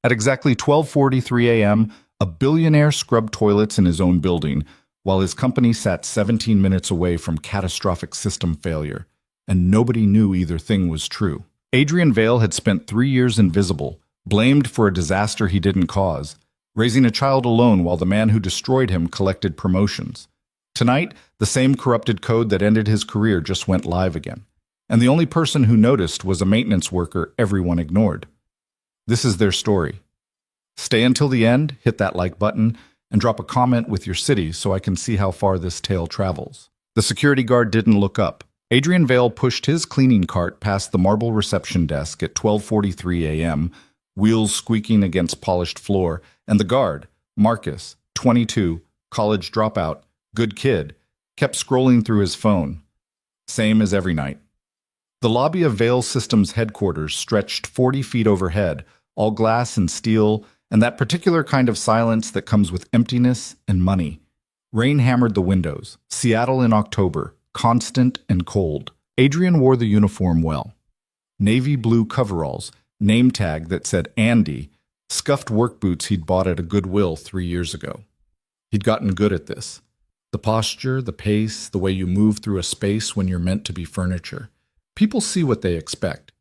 At exactly 12:43 a.m., a billionaire scrubbed toilets in his own building, while his company sat 17 minutes away from catastrophic system failure, and nobody knew either thing was true. Adrian Vale had spent 3 years invisible, blamed for a disaster he didn't cause, raising a child alone while the man who destroyed him collected promotions. Tonight, the same corrupted code that ended his career just went live again, and the only person who noticed was a maintenance worker everyone ignored. This is their story. Stay until the end, hit that like button, and drop a comment with your city so I can see how far this tale travels. The security guard didn't look up. Adrian Vale pushed his cleaning cart past the marble reception desk at 12:43 a.m., wheels squeaking against polished floor, and the guard, Marcus, 22, college dropout, good kid, kept scrolling through his phone. Same as every night. The lobby of Vale Systems headquarters stretched 40 feet overhead, all glass and steel, and that particular kind of silence that comes with emptiness and money. Rain hammered the windows. Seattle in October, constant and cold. Adrian wore the uniform well. Navy blue coveralls, name tag that said Andy, scuffed work boots he'd bought at a Goodwill 3 years ago. He'd gotten good at this. The posture, the pace, the way you move through a space when you're meant to be furniture. People see what they expect.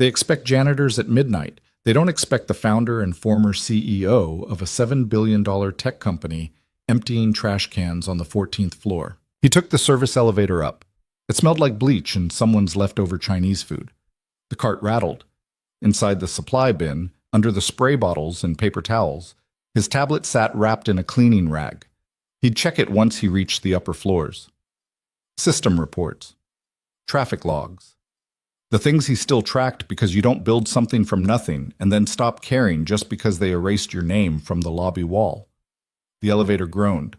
They expect janitors at midnight. They don't expect the founder and former CEO of a $7 billion tech company emptying trash cans on the 14th floor. He took the service elevator up. It smelled like bleach and someone's leftover Chinese food. The cart rattled. Inside the supply bin, under the spray bottles and paper towels, his tablet sat wrapped in a cleaning rag. He'd check it once he reached the upper floors. System reports. Traffic logs. The things he still tracked because you don't build something from nothing and then stop caring just because they erased your name from the lobby wall. The elevator groaned.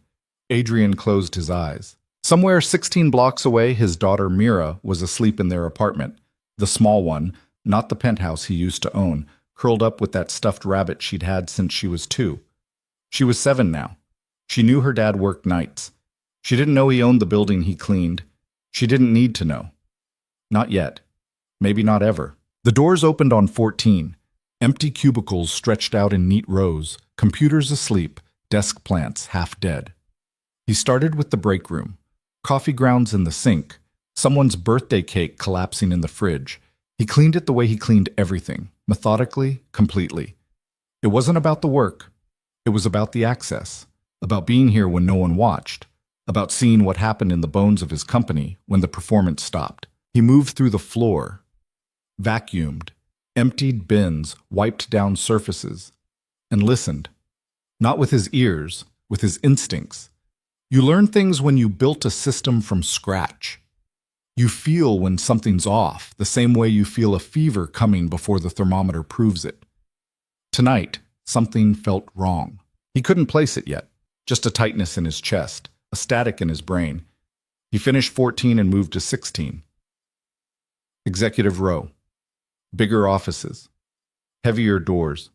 Adrian closed his eyes. Somewhere 16 blocks away, his daughter Mira was asleep in their apartment. The small one, not the penthouse he used to own, curled up with that stuffed rabbit she'd had since she was 2. She was 7 now. She knew her dad worked nights. She didn't know he owned the building he cleaned. She didn't need to know. Not yet. Maybe not ever. The doors opened on 14. Empty cubicles stretched out in neat rows, computers asleep, desk plants half dead. He started with the break room. Coffee grounds in the sink, someone's birthday cake collapsing in the fridge. He cleaned it the way he cleaned everything, methodically, completely. It wasn't about the work. It was about the access, about being here when no one watched, about seeing what happened in the bones of his company when the performance stopped. He moved through the floor, vacuumed, emptied bins, wiped down surfaces, and listened. Not with his ears, with his instincts. You learn things when you built a system from scratch. You feel when something's off, the same way you feel a fever coming before the thermometer proves it. Tonight, something felt wrong. He couldn't place it yet, just a tightness in his chest, a static in his brain. He finished 14 and moved to 16. Executive row. Bigger offices. Heavier doors.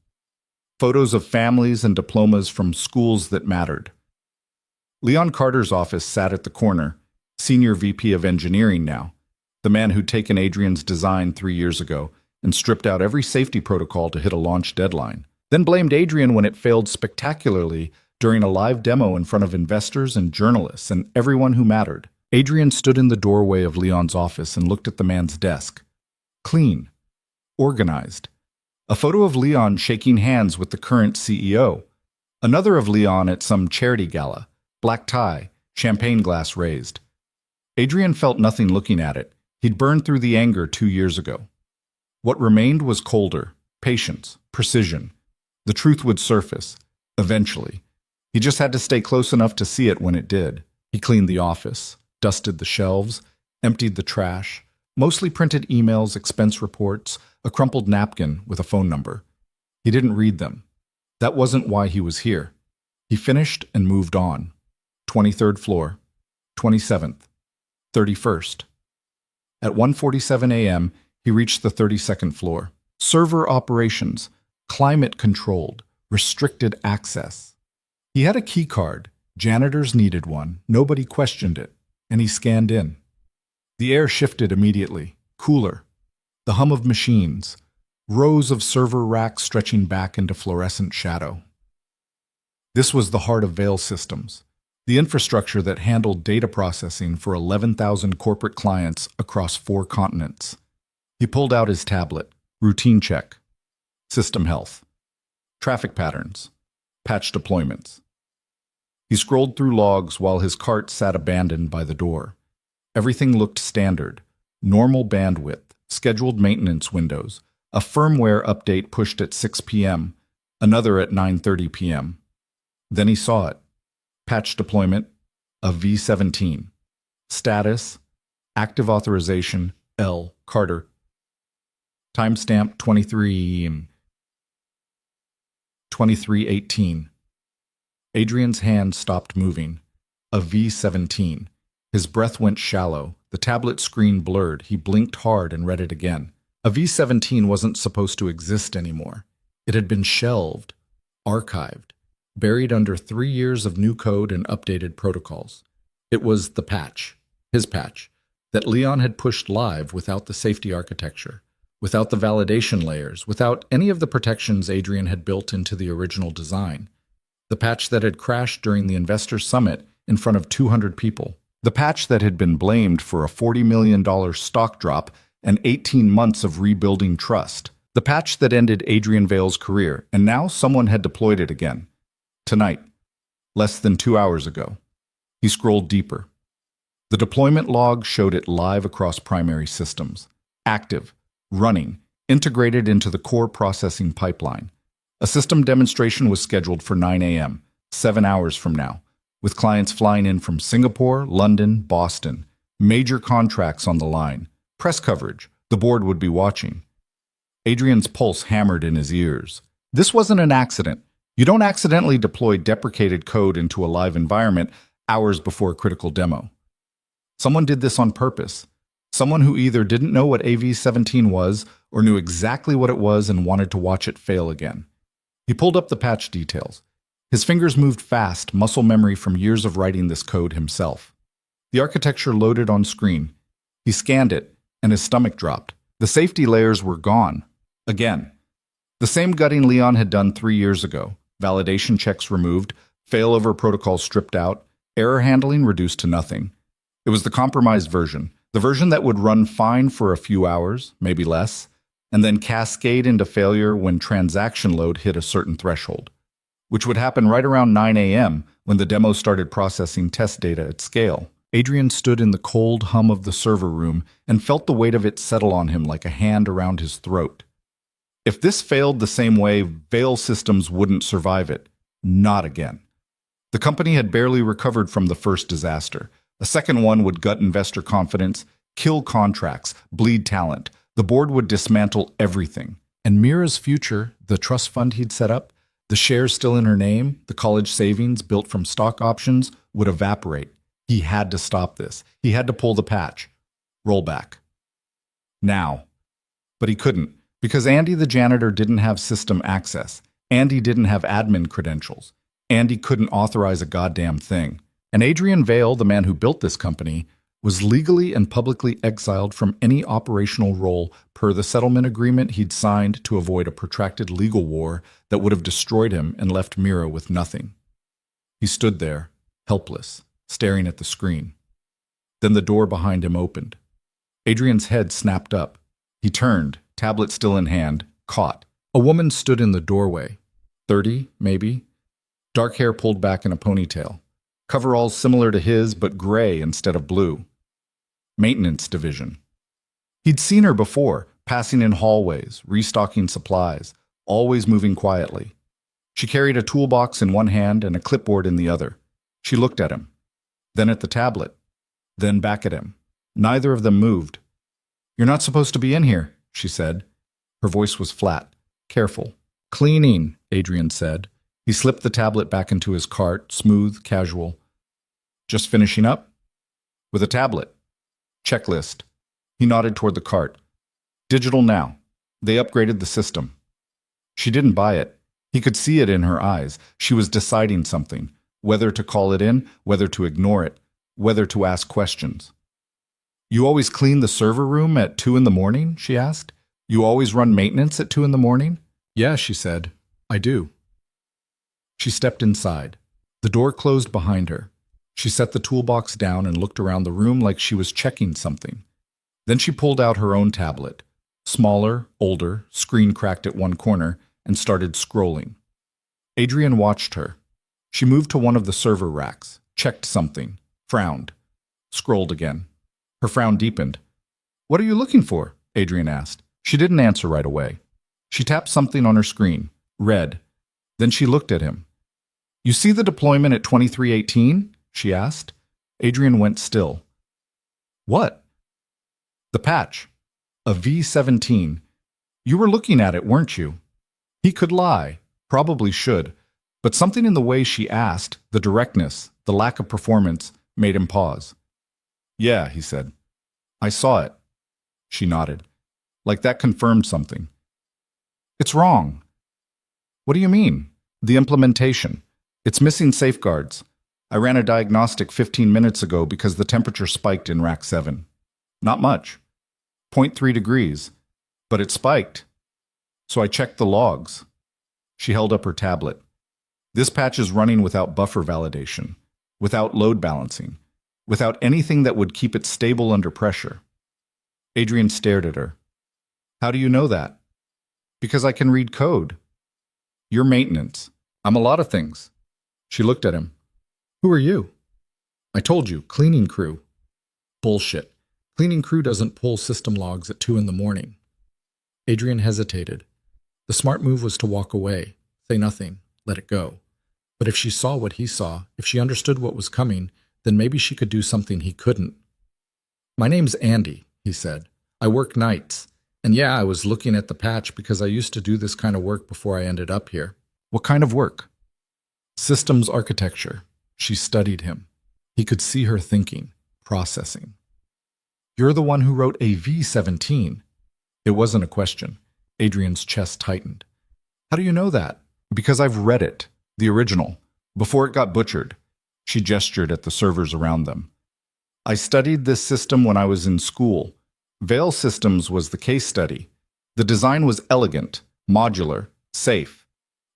Photos of families and diplomas from schools that mattered. Leon Carter's office sat at the corner, senior VP of engineering now, the man who'd taken Adrian's design 3 years ago and stripped out every safety protocol to hit a launch deadline, then blamed Adrian when it failed spectacularly during a live demo in front of investors and journalists and everyone who mattered. Adrian stood in the doorway of Leon's office and looked at the man's desk. Clean. Organized. A photo of Leon shaking hands with the current CEO. Another of Leon at some charity gala. Black tie, champagne glass raised. Adrian felt nothing looking at it. He'd burned through the anger 2 years ago. What remained was colder, patience, precision. The truth would surface, eventually. He just had to stay close enough to see it when it did. He cleaned the office, dusted the shelves, emptied the trash, mostly printed emails, expense reports, a crumpled napkin with a phone number. He didn't read them. That wasn't why he was here. He finished and moved on. 23rd floor, 27th, 31st. At 1:47 a.m., he reached the 32nd floor. Server operations, climate controlled, restricted access. He had a key card. Janitors needed one. Nobody questioned it. And he scanned in. The air shifted immediately, cooler. The hum of machines, rows of server racks stretching back into fluorescent shadow. This was the heart of Veil Systems, the infrastructure that handled data processing for 11,000 corporate clients across 4 continents. He pulled out his tablet. Routine check. System health. Traffic patterns. Patch deployments. He scrolled through logs while his cart sat abandoned by the door. Everything looked standard. Normal bandwidth, scheduled maintenance windows, a firmware update pushed at 6 p.m., another at 9:30 p.m. Then he saw it. Patch deployment, a V17. Status, active authorization, L. Carter. Timestamp 23:18. Adrian's hand stopped moving. A V17. His breath went shallow. The tablet screen blurred. He blinked hard and read it again. A V17 wasn't supposed to exist anymore. It had been shelved, archived, buried under 3 years of new code and updated protocols. It was the patch, his patch, that Leon had pushed live without the safety architecture, without the validation layers, without any of the protections Adrian had built into the original design. The patch that had crashed during the investor summit in front of 200 people. The patch that had been blamed for a $40 million stock drop and 18 months of rebuilding trust. The patch that ended Adrian Veil's career, and now someone had deployed it again. Tonight, less than 2 hours ago. He scrolled deeper. The deployment log showed it live across primary systems. Active, running, integrated into the core processing pipeline. A system demonstration was scheduled for 9 a.m., 7 hours from now, with clients flying in from Singapore, London, Boston. Major contracts on the line. Press coverage. The board would be watching. Adrian's pulse hammered in his ears. This wasn't an accident. You don't accidentally deploy deprecated code into a live environment hours before a critical demo. Someone did this on purpose. Someone who either didn't know what AV-17 was or knew exactly what it was and wanted to watch it fail again. He pulled up the patch details. His fingers moved fast, muscle memory from years of writing this code himself. The architecture loaded on screen. He scanned it, and his stomach dropped. The safety layers were gone. Again. The same gutting Leon had done 3 years ago. Validation checks removed, failover protocols stripped out, error handling reduced to nothing. It was the compromised version, the version that would run fine for a few hours, maybe less, and then cascade into failure when transaction load hit a certain threshold, which would happen right around 9 a.m. when the demo started processing test data at scale. Adrian stood in the cold hum of the server room and felt the weight of it settle on him like a hand around his throat. If this failed the same way, Veil Systems wouldn't survive it. Not again. The company had barely recovered from the first disaster. A second one would gut investor confidence, kill contracts, bleed talent. The board would dismantle everything. And Mira's future, the trust fund he'd set up, the shares still in her name, the college savings built from stock options, would evaporate. He had to stop this. He had to pull the patch. Roll back. Now. But he couldn't, because Andy the janitor didn't have system access. Andy didn't have admin credentials. Andy couldn't authorize a goddamn thing. And Adrian Veil, the man who built this company, was legally and publicly exiled from any operational role per the settlement agreement he'd signed to avoid a protracted legal war that would have destroyed him and left Mira with nothing. He stood there, helpless, staring at the screen. Then the door behind him opened. Adrian's head snapped up. He turned, tablet still in hand, caught. A woman stood in the doorway. 30, maybe. Dark hair pulled back in a ponytail. Coveralls similar to his, but gray instead of blue. Maintenance division. He'd seen her before, passing in hallways, restocking supplies, always moving quietly. She carried a toolbox in one hand and a clipboard in the other. She looked at him, then at the tablet, then back at him. Neither of them moved. "You're not supposed to be in here," she said. Her voice was flat, careful. "Cleaning," Adrian said. He slipped the tablet back into his cart, smooth, casual. "Just finishing up?" "With a tablet." "Checklist." He nodded toward the cart. "Digital now. They upgraded the system." She didn't buy it. He could see it in her eyes. She was deciding something, whether to call it in, whether to ignore it, whether to ask questions. "You always clean the server room at 2 in the morning?" she asked. You always run maintenance at 2 in the morning? Yeah, she said. I do. She stepped inside. The door closed behind her. She set the toolbox down and looked around the room like she was checking something. Then she pulled out her own tablet, smaller, older, screen cracked at one corner, and started scrolling. Adrian watched her. She moved to one of the server racks, checked something, frowned, scrolled again. Her frown deepened. What are you looking for? Adrian asked. She didn't answer right away. She tapped something on her screen, read. Then she looked at him. You see the deployment at 2318? She asked. Adrian went still. What? The patch. A V17. You were looking at it, weren't you? He could lie, probably should, but something in the way she asked, the directness, the lack of performance, made him pause. Yeah, he said. I saw it. She nodded. Like that confirmed something. It's wrong. What do you mean? The implementation. It's missing safeguards. I ran a diagnostic 15 minutes ago because the temperature spiked in Rack 7. Not much. 0.3 degrees. But it spiked. So I checked the logs. She held up her tablet. This patch is running without buffer validation, without load balancing, without anything that would keep it stable under pressure. Adrian stared at her. How do you know that? Because I can read code. You're maintenance. I'm a lot of things. She looked at him. Who are you? I told you, cleaning crew. Bullshit. Cleaning crew doesn't pull system logs at 2 in the morning. Adrian hesitated. The smart move was to walk away, say nothing, let it go. But if she saw what he saw, if she understood what was coming, then maybe she could do something he couldn't. My name's Andy, he said. I work nights. And yeah, I was looking at the patch because I used to do this kind of work before I ended up here. What kind of work? Systems architecture. She studied him. He could see her thinking, processing. You're the one who wrote a V17. It wasn't a question. Adrian's chest tightened. How do you know that? Because I've read it, the original, before it got butchered. She gestured at the servers around them. I studied this system when I was in school. Veil Systems was the case study. The design was elegant, modular, safe.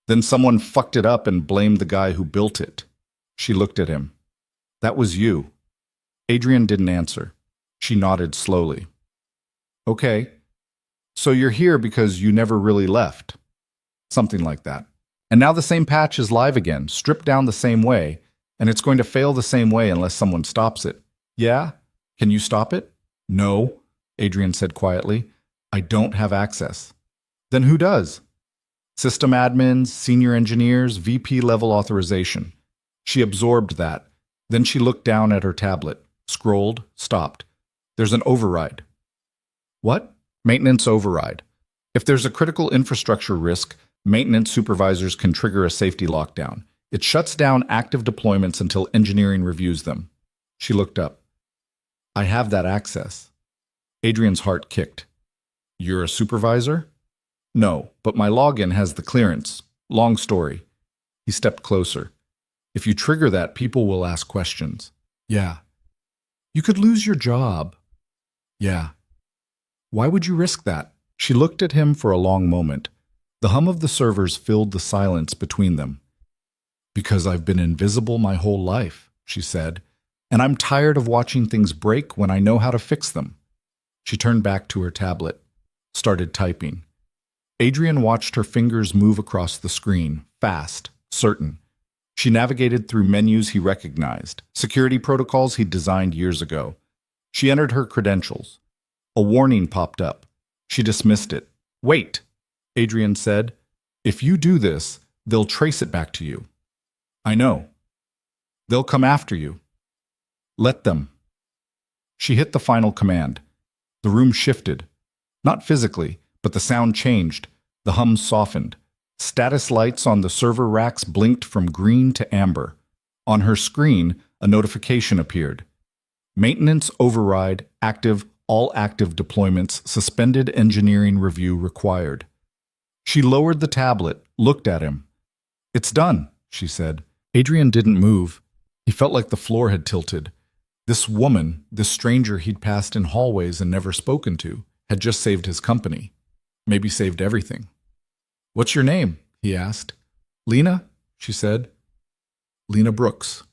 Then someone fucked it up and blamed the guy who built it. She looked at him. That was you. Adrian didn't answer. She nodded slowly. Okay. So you're here because you never really left. Something like that. And now the same patch is live again, stripped down the same way, and it's going to fail the same way unless someone stops it. Yeah? Can you stop it? No, Adrian said quietly. I don't have access. Then who does? System admins, senior engineers, VP level authorization. She absorbed that. Then she looked down at her tablet, scrolled, stopped. There's an override. What? Maintenance override. If there's a critical infrastructure risk, maintenance supervisors can trigger a safety lockdown. It shuts down active deployments until engineering reviews them. She looked up. I have that access. Adrian's heart kicked. You're a supervisor? No, but my login has the clearance. Long story. He stepped closer. If you trigger that, people will ask questions. Yeah. You could lose your job. Yeah. Why would you risk that? She looked at him for a long moment. The hum of the servers filled the silence between them. Because I've been invisible my whole life, she said, and I'm tired of watching things break when I know how to fix them. She turned back to her tablet, started typing. Adrian watched her fingers move across the screen, fast, certain. She navigated through menus he recognized, security protocols he'd designed years ago. She entered her credentials. A warning popped up. She dismissed it. Wait, Adrian said. If you do this, they'll trace it back to you. I know. They'll come after you. Let them. She hit the final command. The room shifted. Not physically, but the sound changed. The hum softened. Status lights on the server racks blinked from green to amber. On her screen, a notification appeared. Maintenance override active, all active deployments, suspended engineering review required. She lowered the tablet, looked at him. It's done, she said. Adrian didn't move. He felt like the floor had tilted. This woman, this stranger he'd passed in hallways and never spoken to, had just saved his company. Maybe saved everything. What's your name? He asked. Lena, she said. Lena Brooks.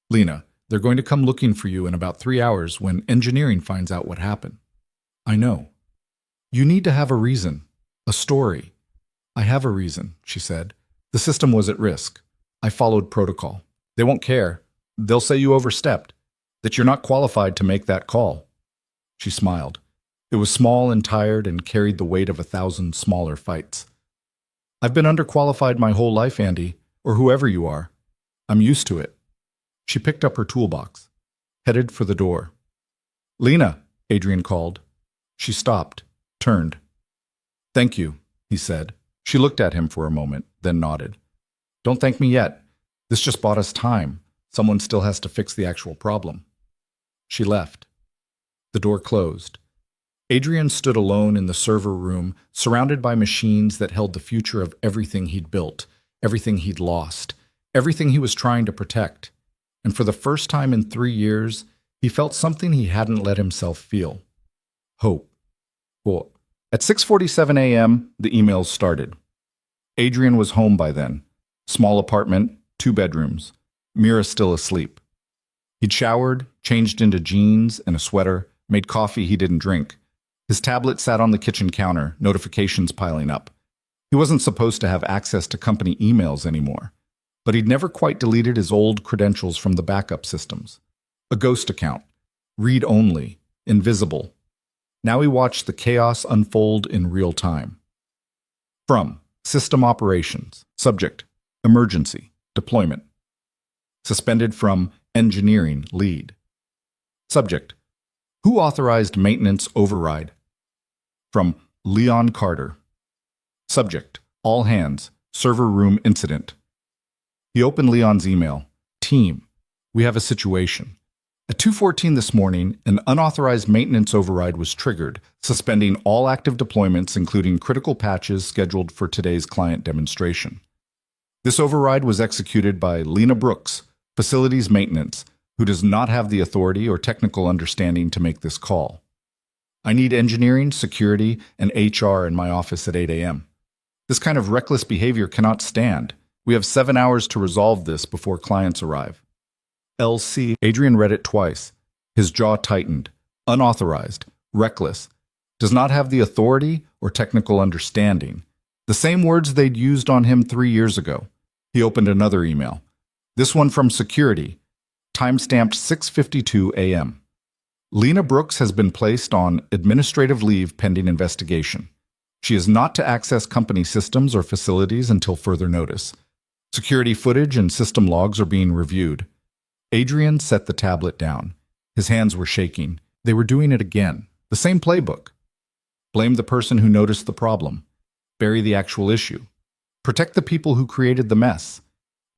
Lena, they're going to come looking for you in about 3 hours when engineering finds out what happened. I know. You need to have a reason, a story. I have a reason, she said. The system was at risk. I followed protocol. They won't care. They'll say you overstepped, that you're not qualified to make that call. She smiled. It was small and tired and carried the weight of 1,000 smaller fights. I've been underqualified my whole life, Andy, or whoever you are. I'm used to it. She picked up her toolbox, headed for the door. Lena, Adrian called. She stopped, turned. Thank you, he said. She looked at him for a moment, then nodded. Don't thank me yet. This just bought us time. Someone still has to fix the actual problem. She left. The door closed. Adrian stood alone in the server room, surrounded by machines that held the future of everything he'd built, everything he'd lost, everything he was trying to protect. And for the first time in 3 years, he felt something he hadn't let himself feel. Hope. Well, at 6:47 a.m., the emails started. Adrian was home by then. Small apartment, 2 bedrooms. Mira still asleep. He'd showered, changed into jeans and a sweater, made coffee he didn't drink. His tablet sat on the kitchen counter, notifications piling up. He wasn't supposed to have access to company emails anymore, but he'd never quite deleted his old credentials from the backup systems. A ghost account, read-only, invisible. Now he watched the chaos unfold in real time. From System Operations, Subject, Emergency, Deployment. Suspended from Engineering, Lead. Subject, Who authorized maintenance override? From Leon Carter. Subject, All hands, server room incident. He opened Leon's email. Team, we have a situation. At 2:14 this morning, an unauthorized maintenance override was triggered, suspending all active deployments, including critical patches scheduled for today's client demonstration. This override was executed by Lena Brooks, Facilities Maintenance, who does not have the authority or technical understanding to make this call. I need engineering, security, and HR in my office at 8 a.m. This kind of reckless behavior cannot stand. We have 7 hours to resolve this before clients arrive. LC. Adrian read it twice. His jaw tightened. Unauthorized. Reckless. Does not have the authority or technical understanding. The same words they'd used on him 3 years ago. He opened another email. This one from security. Timestamped 6:52 a.m. Lena Brooks has been placed on administrative leave pending investigation. She is not to access company systems or facilities until further notice. Security footage and system logs are being reviewed. Adrian set the tablet down. His hands were shaking. They were doing it again. The same playbook. Blame the person who noticed the problem. Bury the actual issue. Protect the people who created the mess.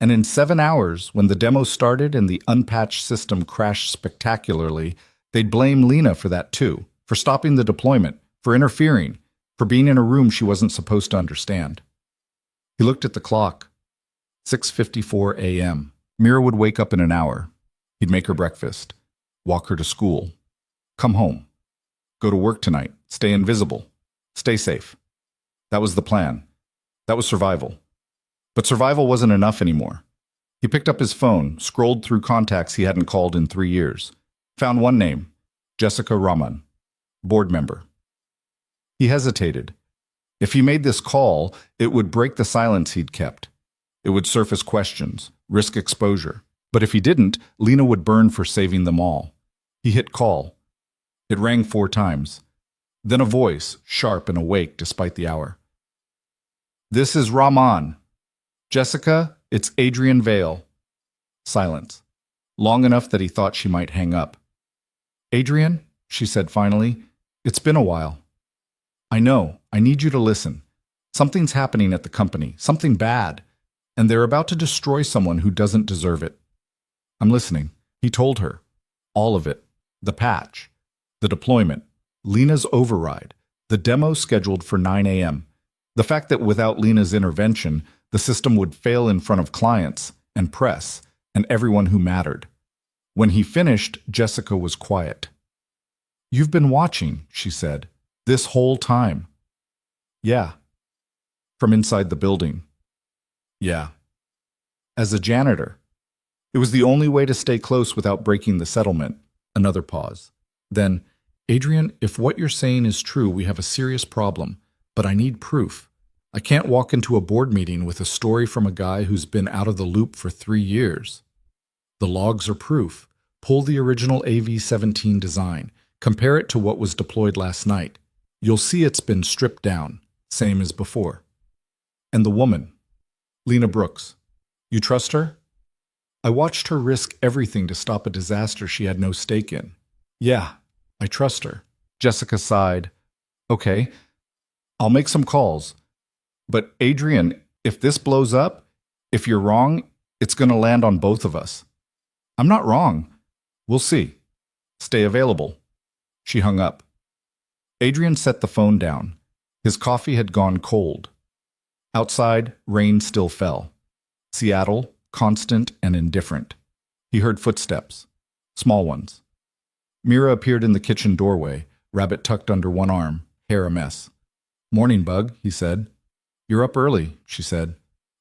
And in 7 hours, when the demo started and the unpatched system crashed spectacularly, they'd blame Lena for that too, for stopping the deployment, for interfering, for being in a room she wasn't supposed to understand. He looked at the clock. 6:54 a.m. Mira would wake up in an hour. He'd make her breakfast, walk her to school, come home, go to work tonight, stay invisible, stay safe. That was the plan. That was survival. But survival wasn't enough anymore. He picked up his phone, scrolled through contacts he hadn't called in 3 years, found one name, Jessica Raman, board member. He hesitated. If he made this call, it would break the silence he'd kept. It would surface questions, risk exposure. But if he didn't, Lena would burn for saving them all. He hit call. It rang 4 times. Then a voice, sharp and awake despite the hour. This is Raman. Jessica, it's Adrian Vale. Silence. Long enough that he thought she might hang up. Adrian, she said finally, it's been a while. I know. I need you to listen. Something's happening at the company, something bad, and they're about to destroy someone who doesn't deserve it. I'm listening. He told her. All of it. The patch. The deployment. Lena's override. The demo scheduled for 9 a.m. The fact that without Lena's intervention, the system would fail in front of clients and press and everyone who mattered. When he finished, Jessica was quiet. You've been watching, she said, this whole time. Yeah. From inside the building. Yeah. As a janitor. It was the only way to stay close without breaking the settlement. Another pause. Then, Adrian, if what you're saying is true, we have a serious problem, but I need proof. I can't walk into a board meeting with a story from a guy who's been out of the loop for 3 years. The logs are proof. Pull the original AV-17 design. Compare it to what was deployed last night. You'll see it's been stripped down, same as before. And the woman, Lena Brooks. You trust her? I watched her risk everything to stop a disaster she had no stake in. Yeah, I trust her. Jessica sighed. Okay, I'll make some calls. But Adrian, if this blows up, if you're wrong, it's going to land on both of us. I'm not wrong. We'll see. Stay available. She hung up. Adrian set the phone down. His coffee had gone cold. Outside, rain still fell. Seattle, constant and indifferent. He heard footsteps. Small ones. Mira appeared in the kitchen doorway, rabbit tucked under one arm, hair a mess. Morning, Bug, he said. You're up early, she said.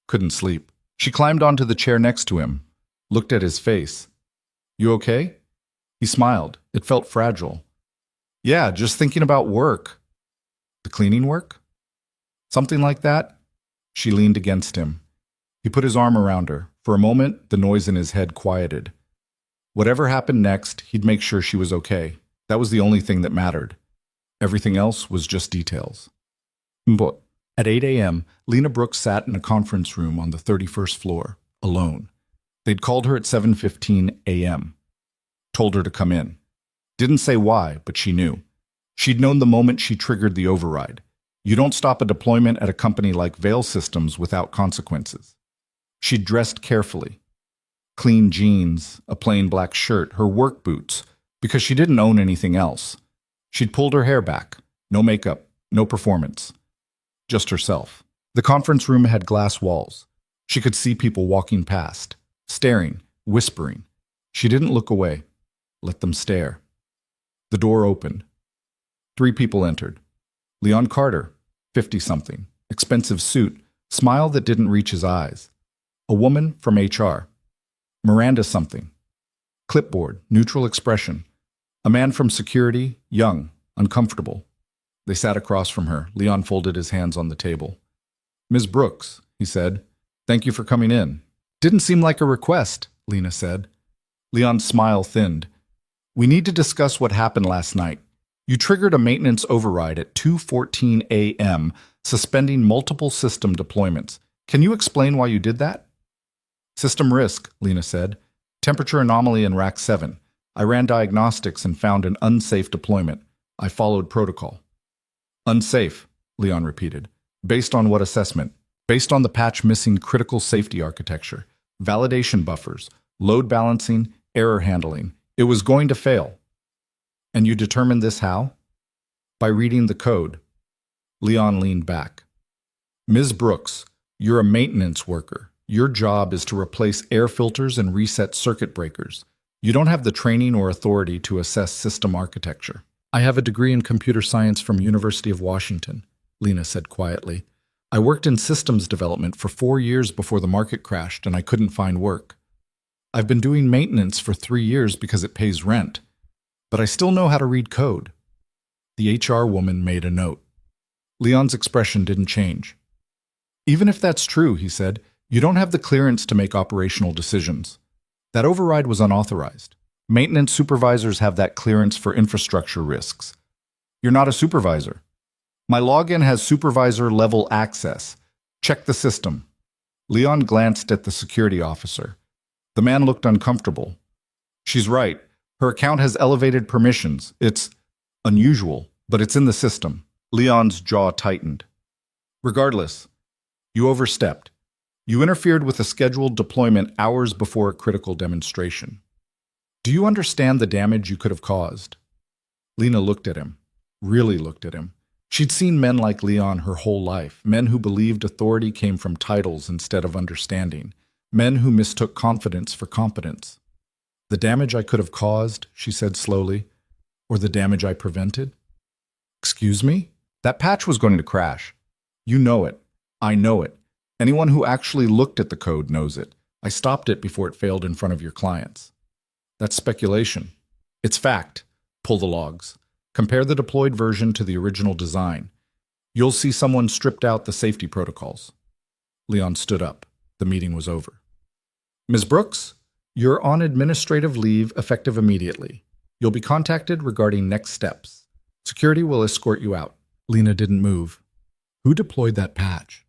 Couldn't sleep. She climbed onto the chair next to him, looked at his face. You okay? He smiled. It felt fragile. Yeah, just thinking about work. The cleaning work? Something like that? She leaned against him. He put his arm around her. For a moment, the noise in his head quieted. Whatever happened next, he'd make sure she was okay. That was the only thing that mattered. Everything else was just details. But at 8 a.m., Lena Brooks sat in a conference room on the 31st floor, alone. They'd called her at 7:15 a.m. Told her to come in. Didn't say why, but she knew. She'd known the moment she triggered the override. You don't stop a deployment at a company like Veil Systems without consequences. She'd dressed carefully. Clean jeans, a plain black shirt, her work boots, because she didn't own anything else. She'd pulled her hair back. No makeup, no performance. Just herself. The conference room had glass walls. She could see people walking past, staring, whispering. She didn't look away. Let them stare. The door opened. 3 people entered. Leon Carter, 50-something, expensive suit, smile that didn't reach his eyes. A woman from HR. Miranda something. Clipboard, neutral expression. A man from security, young, uncomfortable. They sat across from her. Leon folded his hands on the table. Ms. Brooks, he said, thank you for coming in. Didn't seem like a request, Lena said. Leon's smile thinned. We need to discuss what happened last night. You triggered a maintenance override at 2:14 a.m., suspending multiple system deployments. Can you explain why you did that? System risk, Lena said. Temperature anomaly in Rack 7. I ran diagnostics and found an unsafe deployment. I followed protocol. Unsafe, Leon repeated. Based on what assessment? Based on the patch missing critical safety architecture, validation buffers, load balancing, error handling. It was going to fail. And you determined this how? By reading the code. Leon leaned back. Ms. Brooks, you're a maintenance worker. Your job is to replace air filters and reset circuit breakers. You don't have the training or authority to assess system architecture. I have a degree in computer science from University of Washington, Lena said quietly. I worked in systems development for 4 years before the market crashed and I couldn't find work. I've been doing maintenance for 3 years because it pays rent, but I still know how to read code. The HR woman made a note. Leon's expression didn't change. Even if that's true, he said, you don't have the clearance to make operational decisions. That override was unauthorized. Maintenance supervisors have that clearance for infrastructure risks. You're not a supervisor. My login has supervisor-level access. Check the system. Leon glanced at the security officer. The man looked uncomfortable. She's right. Her account has elevated permissions. It's unusual, but it's in the system. Leon's jaw tightened. Regardless, you overstepped. You interfered with a scheduled deployment hours before a critical demonstration. Do you understand the damage you could have caused? Lena looked at him, really looked at him. She'd seen men like Leon her whole life, men who believed authority came from titles instead of understanding, men who mistook confidence for competence. The damage I could have caused, she said slowly, or the damage I prevented? Excuse me? That patch was going to crash. You know it. I know it. Anyone who actually looked at the code knows it. I stopped it before it failed in front of your clients. That's speculation. It's fact. Pull the logs. Compare the deployed version to the original design. You'll see someone stripped out the safety protocols. Leon stood up. The meeting was over. Ms. Brooks, you're on administrative leave effective immediately. You'll be contacted regarding next steps. Security will escort you out. Lena didn't move. Who deployed that patch?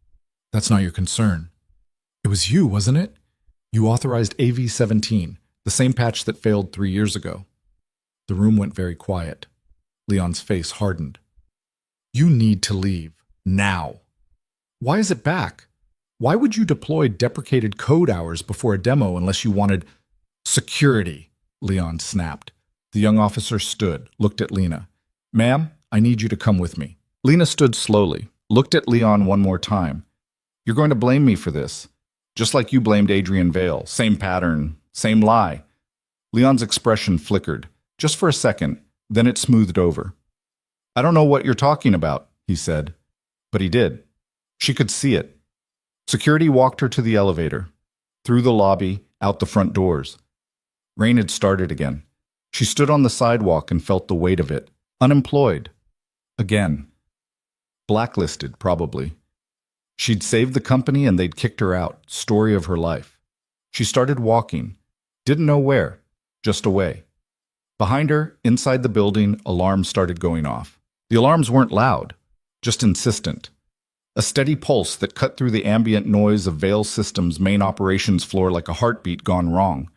That's not your concern. It was you, wasn't it? You authorized AV-17, the same patch that failed 3 years ago. The room went very quiet. Leon's face hardened. You need to leave. Now. Why is it back? Why would you deploy deprecated code hours before a demo unless you wanted security? Leon snapped. The young officer stood, looked at Lena. Ma'am, I need you to come with me. Lena stood slowly, looked at Leon one more time. You're going to blame me for this. Just like you blamed Adrian Vale. Same pattern, same lie. Leon's expression flickered, just for a second, then it smoothed over. I don't know what you're talking about, he said. But he did. She could see it. Security walked her to the elevator, through the lobby, out the front doors. Rain had started again. She stood on the sidewalk and felt the weight of it. Unemployed. Again. Blacklisted, probably. She'd saved the company and they'd kicked her out. Story of her life. She started walking. Didn't know where. Just away. Behind her, inside the building, alarms started going off. The alarms weren't loud, just insistent. A steady pulse that cut through the ambient noise of Vale Systems' main operations floor like a heartbeat gone wrong.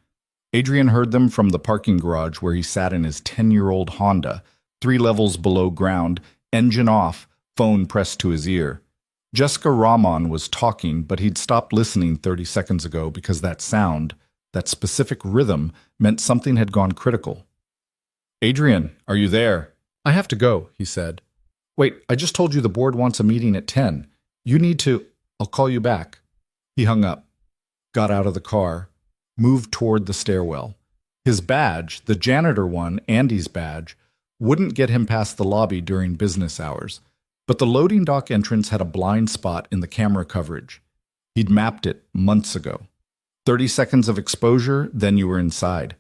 Adrian heard them from the parking garage where he sat in his 10-year-old Honda, 3 levels below ground, engine off, phone pressed to his ear. Jessica Rahman was talking, but he'd stopped listening 30 seconds ago because that sound, that specific rhythm, meant something had gone critical. Adrian, are you there? I have to go, he said. Wait, I just told you the board wants a meeting at 10. You need to... I'll call you back. He hung up, got out of the car, moved toward the stairwell. His badge, the janitor one, Andy's badge, wouldn't get him past the lobby during business hours. But the loading dock entrance had a blind spot in the camera coverage. He'd mapped it months ago. 30 seconds of exposure, then you were inside.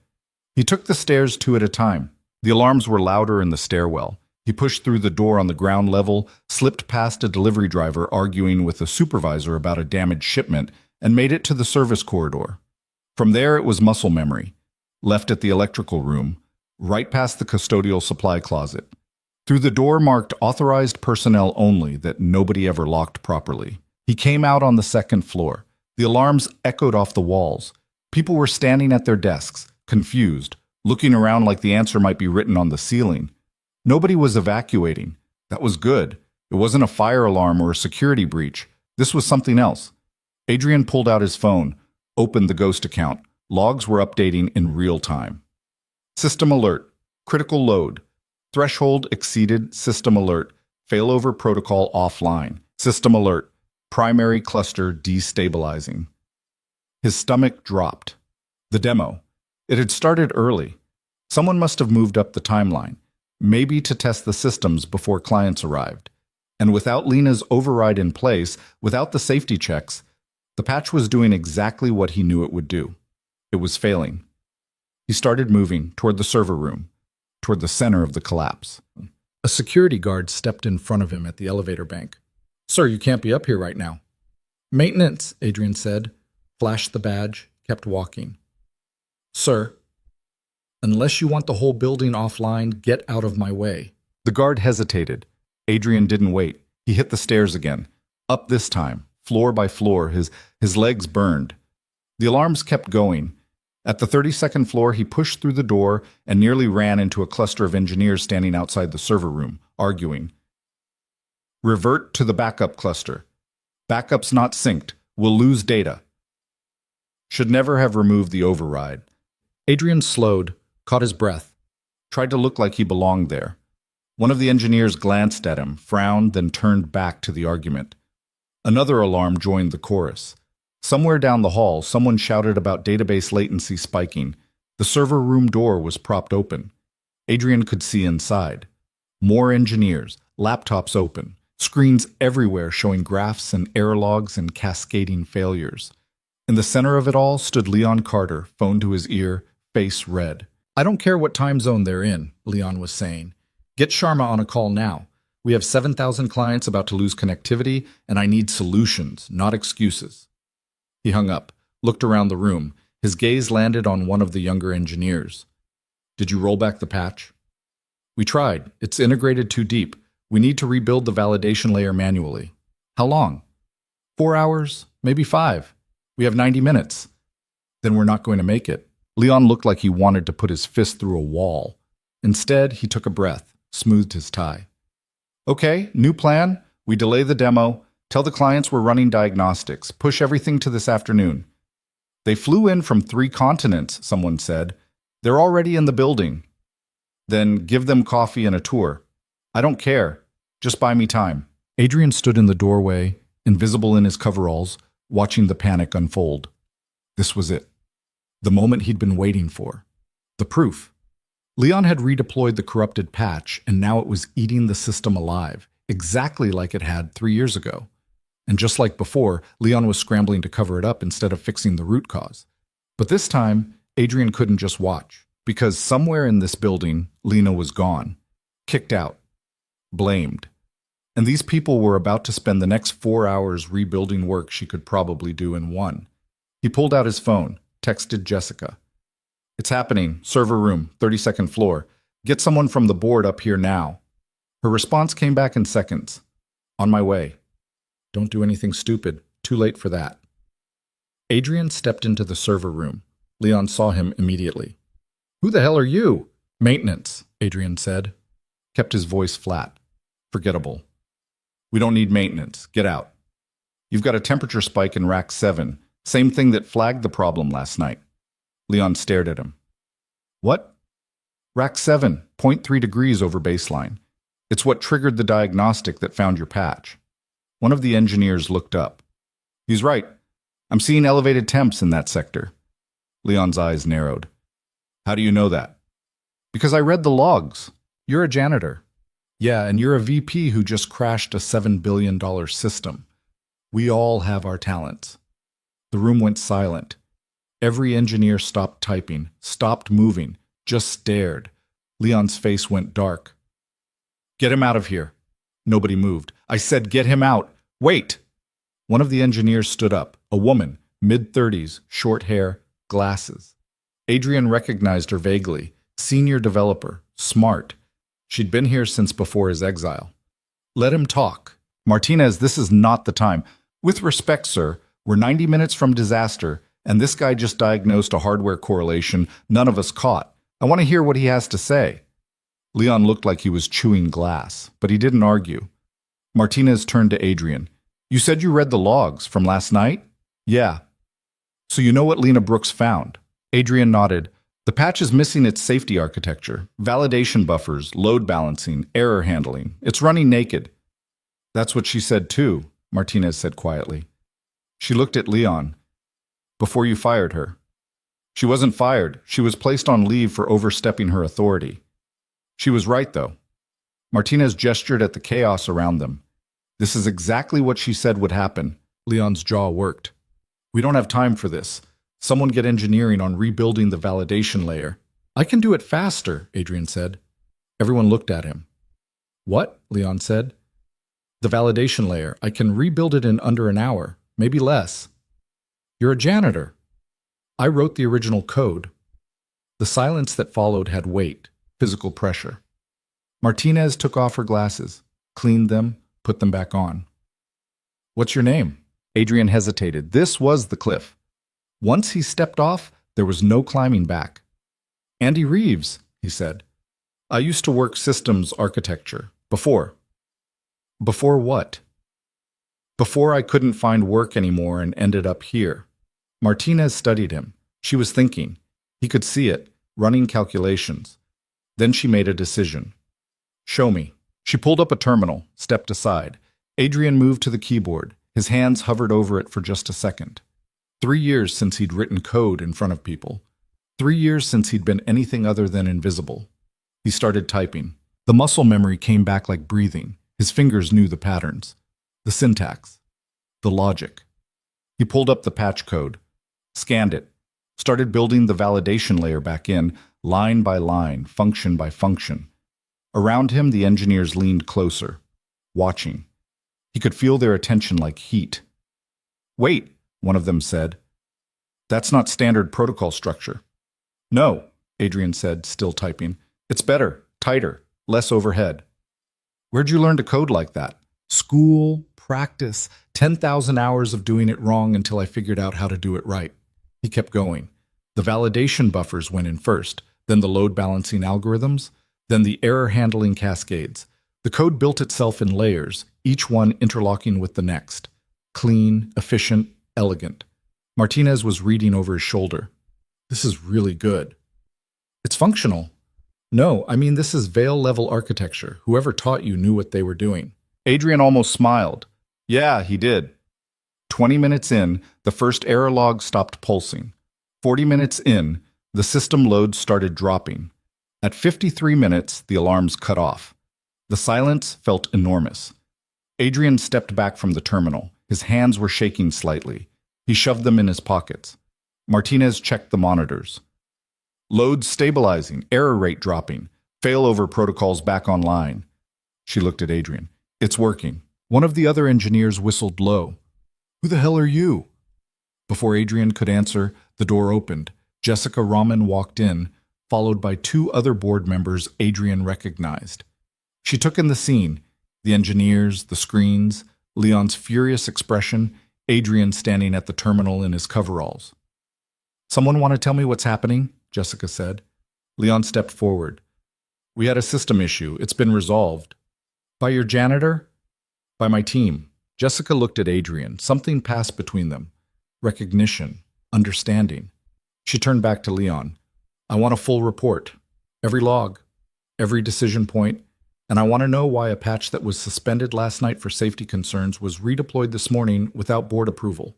He took the stairs 2 at a time. The alarms were louder in the stairwell. He pushed through the door on the ground level, slipped past a delivery driver arguing with a supervisor about a damaged shipment, and made it to the service corridor. From there, it was muscle memory. Left at the electrical room, right past the custodial supply closet. Through the door marked authorized personnel only that nobody ever locked properly. He came out on the 2nd floor. The alarms echoed off the walls. People were standing at their desks, confused, looking around like the answer might be written on the ceiling. Nobody was evacuating. That was good. It wasn't a fire alarm or a security breach. This was something else. Adrian pulled out his phone, opened the Ghost account. Logs were updating in real time. System alert. Critical load. Threshold exceeded. System alert. Failover protocol offline. System alert. Primary cluster destabilizing. His stomach dropped. The demo. It had started early. Someone must have moved up the timeline, maybe to test the systems before clients arrived. And without Lena's override in place, without the safety checks, the patch was doing exactly what he knew it would do. It was failing. He started moving toward the server room, toward the center of the collapse. A security guard stepped in front of him at the elevator bank. Sir, you can't be up here right now. Maintenance, Adrian said, flashed the badge, kept walking. Sir, unless you want the whole building offline, get out of my way. The guard hesitated. Adrian didn't wait. He hit the stairs again. Up this time, floor by floor, his legs burned. The alarms kept going. At the 32nd floor, he pushed through the door and nearly ran into a cluster of engineers standing outside the server room, arguing. Revert to the backup cluster. Backup's not synced. We'll lose data. Should never have removed the override. Adrian slowed, caught his breath, tried to look like he belonged there. One of the engineers glanced at him, frowned, then turned back to the argument. Another alarm joined the chorus. Somewhere down the hall, someone shouted about database latency spiking. The server room door was propped open. Adrian could see inside. More engineers, laptops open. Screens everywhere showing graphs and error logs and cascading failures. In the center of it all stood Leon Carter, phone to his ear, face red. "I don't care what time zone they're in," Leon was saying. "Get Sharma on a call now. We have 7,000 clients about to lose connectivity, and I need solutions, not excuses." He hung up, looked around the room. His gaze landed on one of the younger engineers. "Did you roll back the patch?" "We tried. It's integrated too deep. We need to rebuild the validation layer manually." "How long?" 4 hours, maybe 5. We have 90 minutes. "Then we're not going to make it." Leon looked like he wanted to put his fist through a wall. Instead, he took a breath, smoothed his tie. "Okay, new plan. We delay the demo. Tell the clients we're running diagnostics. Push everything to this afternoon." "They flew in from 3 continents," someone said. "They're already in the building." "Then give them coffee and a tour." "I don't care. Just buy me time." Adrian stood in the doorway, invisible in his coveralls, watching the panic unfold. This was it. The moment he'd been waiting for. The proof. Leon had redeployed the corrupted patch, and now it was eating the system alive, exactly like it had 3 years ago. And just like before, Leon was scrambling to cover it up instead of fixing the root cause. But this time, Adrian couldn't just watch, because somewhere in this building, Lena was gone, kicked out, blamed. And these people were about to spend the next 4 hours rebuilding work she could probably do in 1. He pulled out his phone, texted Jessica. "It's happening. Server room, 32nd floor. Get someone from the board up here now." Her response came back in seconds. "On my way." "Don't do anything stupid. Too late for that." Adrian stepped into the server room. Leon saw him immediately. "Who the hell are you?" "Maintenance," Adrian said. Kept his voice flat. Forgettable. "We don't need maintenance. Get out. You've got a temperature spike in rack 7. Same thing that flagged the problem last night." Leon stared at him. "What?" "Rack 7, 0.3 degrees over baseline. It's what triggered the diagnostic that found your patch." One of the engineers looked up. "He's right. I'm seeing elevated temps in that sector." Leon's eyes narrowed. "How do you know that?" "Because I read the logs. You're a janitor." "Yeah, and you're a VP who just crashed a $7 billion system. We all have our talents." The room went silent. Every engineer stopped typing, stopped moving, just stared. Leon's face went dark. "Get him out of here." Nobody moved. "I said get him out. Wait!" One of the engineers stood up, a woman, mid-30s, short hair, glasses. Adrian recognized her vaguely. Senior developer, smart. She'd been here since before his exile. "Let him talk." "Martinez, this is not the time." "With respect, sir, we're 90 minutes from disaster, and this guy just diagnosed a hardware correlation none of us caught. I want to hear what he has to say." Leon looked like he was chewing glass, but he didn't argue. Martinez turned to Adrian. "You said you read the logs from last night?" "Yeah." "So you know what Lena Brooks found?" Adrian nodded. "The patch is missing its safety architecture, validation buffers, load balancing, error handling. It's running naked." "That's what she said too," Martinez said quietly. She looked at Leon. "Before you fired her." "She wasn't fired. She was placed on leave for overstepping her authority." "She was right, though." Martinez gestured at the chaos around them. "This is exactly what she said would happen." Leon's jaw worked. "We don't have time for this. Someone get engineering on rebuilding the validation layer." "I can do it faster," Adrian said. Everyone looked at him. "What?" Leon said. "The validation layer. I can rebuild it in under an hour, maybe less." "You're a janitor." "I wrote the original code." The silence that followed had weight, physical pressure. Martinez took off her glasses, cleaned them, put them back on. "What's your name?" Adrian hesitated. This was the cliff. Once he stepped off, there was no climbing back. "Andy Reeves," he said. "I used to work systems architecture. Before." "Before what?" "Before I couldn't find work anymore and ended up here." Martinez studied him. She was thinking. He could see it, running calculations. Then she made a decision. "Show me." She pulled up a terminal, stepped aside. Adrian moved to the keyboard. His hands hovered over it for just a second. 3 years since he'd written code in front of people. 3 years since he'd been anything other than invisible. He started typing. The muscle memory came back like breathing. His fingers knew the patterns, the syntax, the logic. He pulled up the patch code, scanned it, started building the validation layer back in, line by line, function by function. Around him, the engineers leaned closer, watching. He could feel their attention like heat. "Wait," one of them said. "That's not standard protocol structure." "No," Adrian said, still typing. "It's better, tighter, less overhead." "Where'd you learn to code like that?" "School, practice, 10,000 hours of doing it wrong until I figured out how to do it right." He kept going. The validation buffers went in first, then the load balancing algorithms, then the error handling cascades. The code built itself in layers, each one interlocking with the next. Clean, efficient, elegant. Martinez was reading over his shoulder. "This is really good." "It's functional." "No, I mean this is Veil-level architecture. Whoever taught you knew what they were doing." Adrian almost smiled. "Yeah, he did." 20 minutes in, the first error log stopped pulsing. 40 minutes in, the system load started dropping. At 53 minutes, the alarms cut off. The silence felt enormous. Adrian stepped back from the terminal. His hands were shaking slightly. He shoved them in his pockets. Martinez checked the monitors. "Load stabilizing, error rate dropping, failover protocols back online." She looked at Adrian. "It's working." One of the other engineers whistled low. "Who the hell are you?" Before Adrian could answer, the door opened. Jessica Rahman walked in, followed by two other board members Adrian recognized. She took in the scene, the engineers, the screens, Leon's furious expression, Adrian standing at the terminal in his coveralls. "Someone want to tell me what's happening?" Jessica said. Leon stepped forward. "We had a system issue. It's been resolved." "By your janitor?" "By my team." Jessica looked at Adrian. Something passed between them. Recognition, understanding. She turned back to Leon. "I want a full report. Every log, every decision point, and I want to know why a patch that was suspended last night for safety concerns was redeployed this morning without board approval."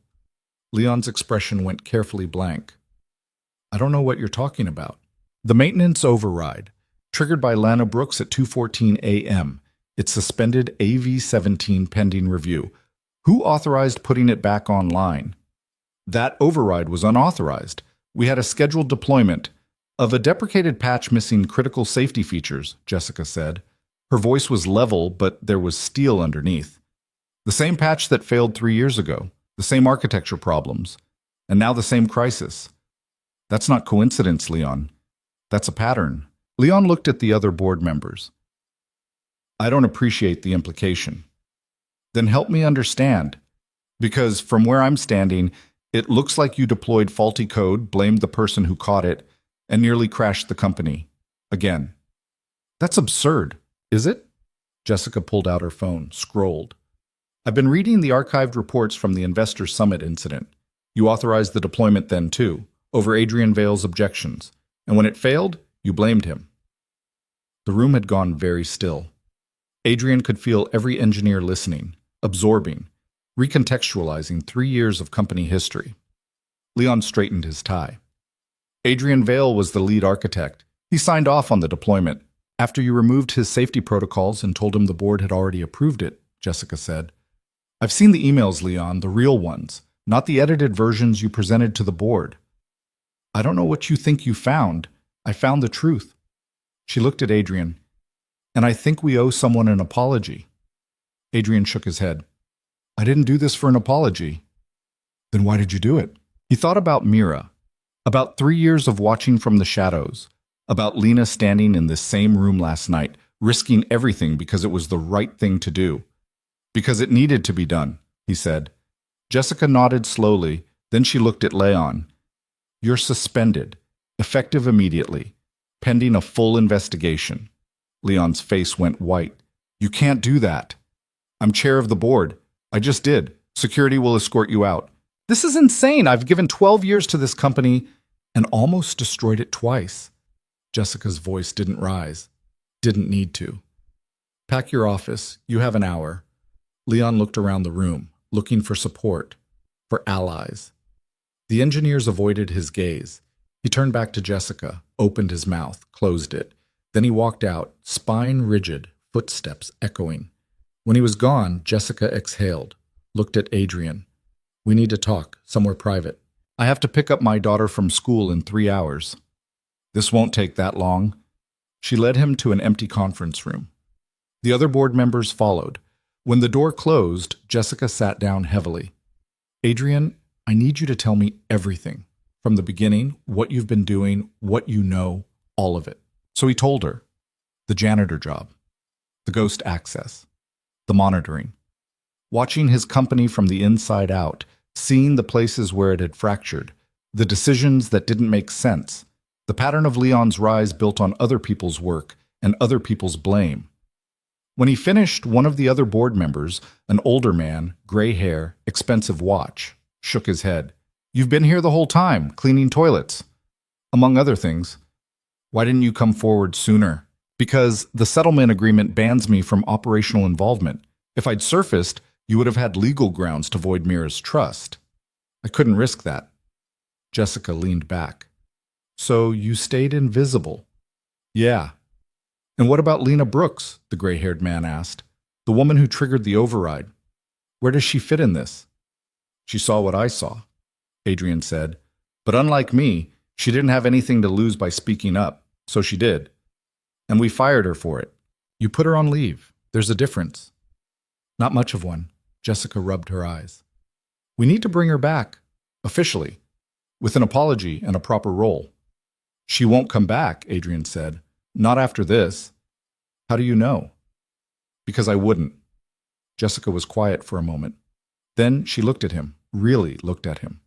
Leon's expression went carefully blank. "I don't know what you're talking about." "The maintenance override, triggered by Lana Brooks at 2:14 a.m. It suspended AV-17 pending review. Who authorized putting it back online?" "That override was unauthorized. We had a scheduled deployment of a deprecated patch missing critical safety features," Jessica said. Her voice was level, but there was steel underneath. "The same patch that failed 3 years ago, the same architecture problems, and now the same crisis. That's not coincidence, Leon. That's a pattern." Leon looked at the other board members. "I don't appreciate the implication." "Then help me understand. Because from where I'm standing, it looks like you deployed faulty code, blamed the person who caught it, and nearly crashed the company. Again." "That's absurd, is it?" Jessica pulled out her phone, scrolled. "I've been reading the archived reports from the Investor Summit incident. You authorized the deployment then, too, over Adrian Vale's objections. And when it failed, you blamed him." The room had gone very still. Adrian could feel every engineer listening, absorbing, recontextualizing 3 years of company history. Leon straightened his tie. "Adrian Vale was the lead architect. He signed off on the deployment after you removed his safety protocols and told him the board had already approved it," Jessica said. "I've seen the emails, Leon, the real ones, not the edited versions you presented to the board." "I don't know what you think you found. I found the truth." She looked at Adrian. "And I think we owe someone an apology." Adrian shook his head. "I didn't do this for an apology." "Then why did you do it?" He thought about Mira, about 3 years of watching from the shadows, about Lena standing in this same room last night, risking everything because it was the right thing to do. "Because it needed to be done," he said. Jessica nodded slowly, then she looked at Leon. "You're suspended, effective immediately, pending a full investigation." Leon's face went white. "You can't do that." "I'm chair of the board. I just did. Security will escort you out." "This is insane. I've given 12 years to this company and almost destroyed it twice." Jessica's voice didn't rise. Didn't need to. "Pack your office. You have an hour." Leon looked around the room, looking for support, for allies. The engineers avoided his gaze. He turned back to Jessica, opened his mouth, closed it. Then he walked out, spine rigid, footsteps echoing. When he was gone, Jessica exhaled, looked at Adrian. We need to talk, somewhere private. I have to pick up my daughter from school in 3 hours. This won't take that long. She led him to an empty conference room. The other board members followed. When the door closed, Jessica sat down heavily. Adrian, I need you to tell me everything. From the beginning, what you've been doing, what you know, all of it. So he told her. The janitor job. The ghost access. The monitoring. Watching his company from the inside out, seeing the places where it had fractured, the decisions that didn't make sense, the pattern of Leon's rise built on other people's work and other people's blame. When he finished, one of the other board members, an older man, gray hair, expensive watch, shook his head. You've been here the whole time, cleaning toilets. Among other things. Why didn't you come forward sooner? Because the settlement agreement bans me from operational involvement. If I'd surfaced, you would have had legal grounds to void Mira's trust. I couldn't risk that. Jessica leaned back. So you stayed invisible? Yeah. And what about Lena Brooks? The gray-haired man asked. The woman who triggered the override. Where does she fit in this? She saw what I saw, Adrian said. But unlike me, she didn't have anything to lose by speaking up, so she did. And we fired her for it. You put her on leave. There's a difference. Not much of one. Jessica rubbed her eyes. We need to bring her back, officially, with an apology and a proper role. She won't come back, Adrian said. Not after this. How do you know? Because I wouldn't. Jessica was quiet for a moment. Then she looked at him, really looked at him.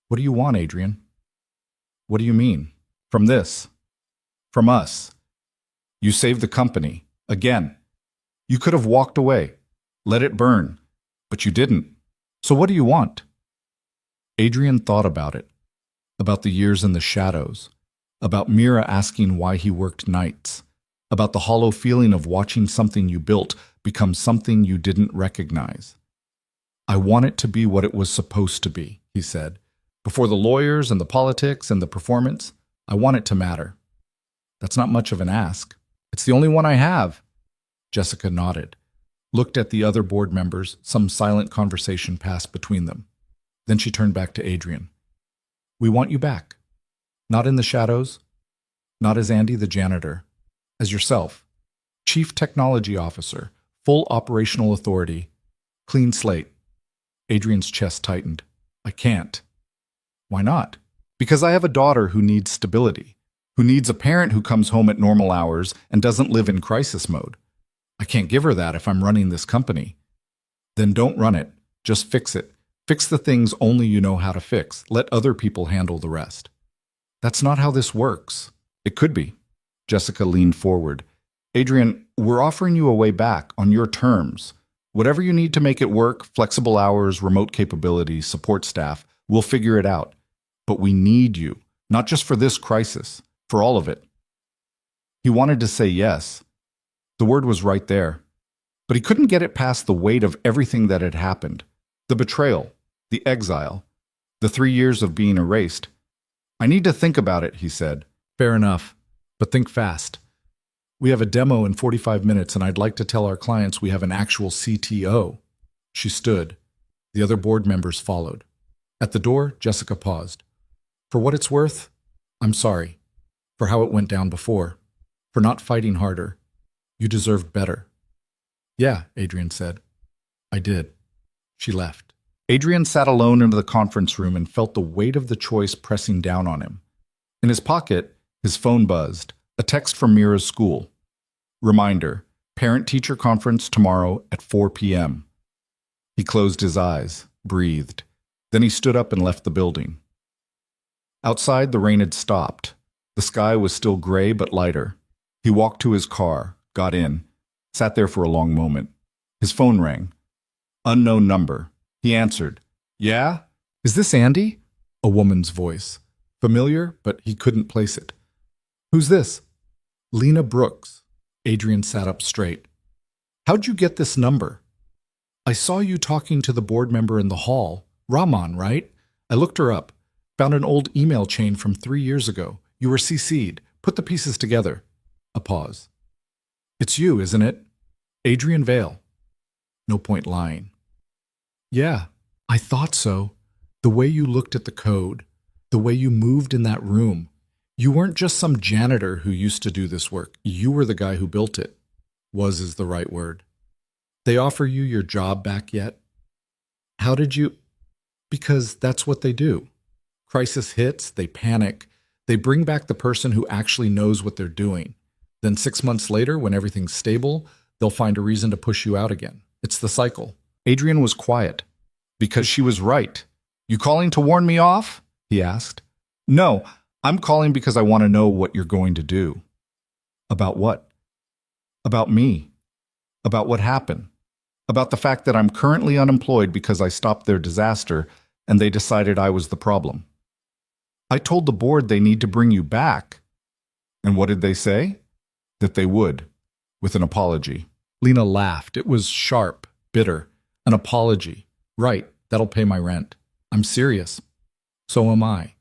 What do you want, Adrian? What do you mean? From this? From us? You saved the company. Again. You could have walked away. Let it burn. But you didn't. So what do you want? Adrian thought about it. About the years in the shadows. About Mira asking why he worked nights. About the hollow feeling of watching something you built become something you didn't recognize. I want it to be what it was supposed to be, he said. Before the lawyers and the politics and the performance, I want it to matter. That's not much of an ask. It's the only one I have. Jessica nodded, looked at the other board members. Some silent conversation passed between them. Then she turned back to Adrian. We want you back. Not in the shadows, not as Andy the janitor, as yourself, Chief Technology Officer, full operational authority, clean slate. Adrian's chest tightened. I can't. Why not? Because I have a daughter who needs stability, who needs a parent who comes home at normal hours and doesn't live in crisis mode. I can't give her that if I'm running this company. Then don't run it. Just fix it. Fix the things only you know how to fix. Let other people handle the rest. That's not how this works. It could be. Jessica leaned forward. Adrian, we're offering you a way back on your terms. Whatever you need to make it work, flexible hours, remote capabilities, support staff, we'll figure it out. But we need you, not just for this crisis, for all of it. He wanted to say yes. The word was right there. But he couldn't get it past the weight of everything that had happened. The betrayal, the exile, the 3 years of being erased. I need to think about it, he said. Fair enough, but think fast. We have a demo in 45 minutes, and I'd like to tell our clients we have an actual CTO. She stood. The other board members followed. At the door, Jessica paused. For what it's worth, I'm sorry. For how it went down before. For not fighting harder. You deserved better. Yeah, Adrian said. I did. She left. Adrian sat alone in the conference room and felt the weight of the choice pressing down on him. In his pocket, his phone buzzed. A text from Mira's school. Reminder, parent-teacher conference tomorrow at 4 p.m. He closed his eyes, breathed. Then he stood up and left the building. Outside, the rain had stopped. The sky was still gray but lighter. He walked to his car, got in, sat there for a long moment. His phone rang. Unknown number. He answered. Yeah? Is this Andy? A woman's voice. Familiar, but he couldn't place it. Who's this? Lena Brooks. Adrian sat up straight. How'd you get this number? I saw you talking to the board member in the hall. Rahman, right? I looked her up. Found an old email chain from 3 years ago. You were CC'd. Put the pieces together. A pause. It's you, isn't it? Adrian Vale. No point lying. Yeah, I thought so. The way you looked at the code, the way you moved in that room. You weren't just some janitor who used to do this work. You were the guy who built it. Was is the right word. They offer you your job back yet? How did you? Because that's what they do. Crisis hits, they panic. They bring back the person who actually knows what they're doing. Then 6 months later, when everything's stable, they'll find a reason to push you out again. It's the cycle. Adrian was quiet. Because she was right. You calling to warn me off? He asked. No, I'm calling because I want to know what you're going to do. About what? About me. About what happened. About the fact that I'm currently unemployed because I stopped their disaster and they decided I was the problem. I told the board they need to bring you back. And what did they say? That they would, with an apology. Lena laughed. It was sharp, bitter. An apology. Right, that'll pay my rent. I'm serious. So am I.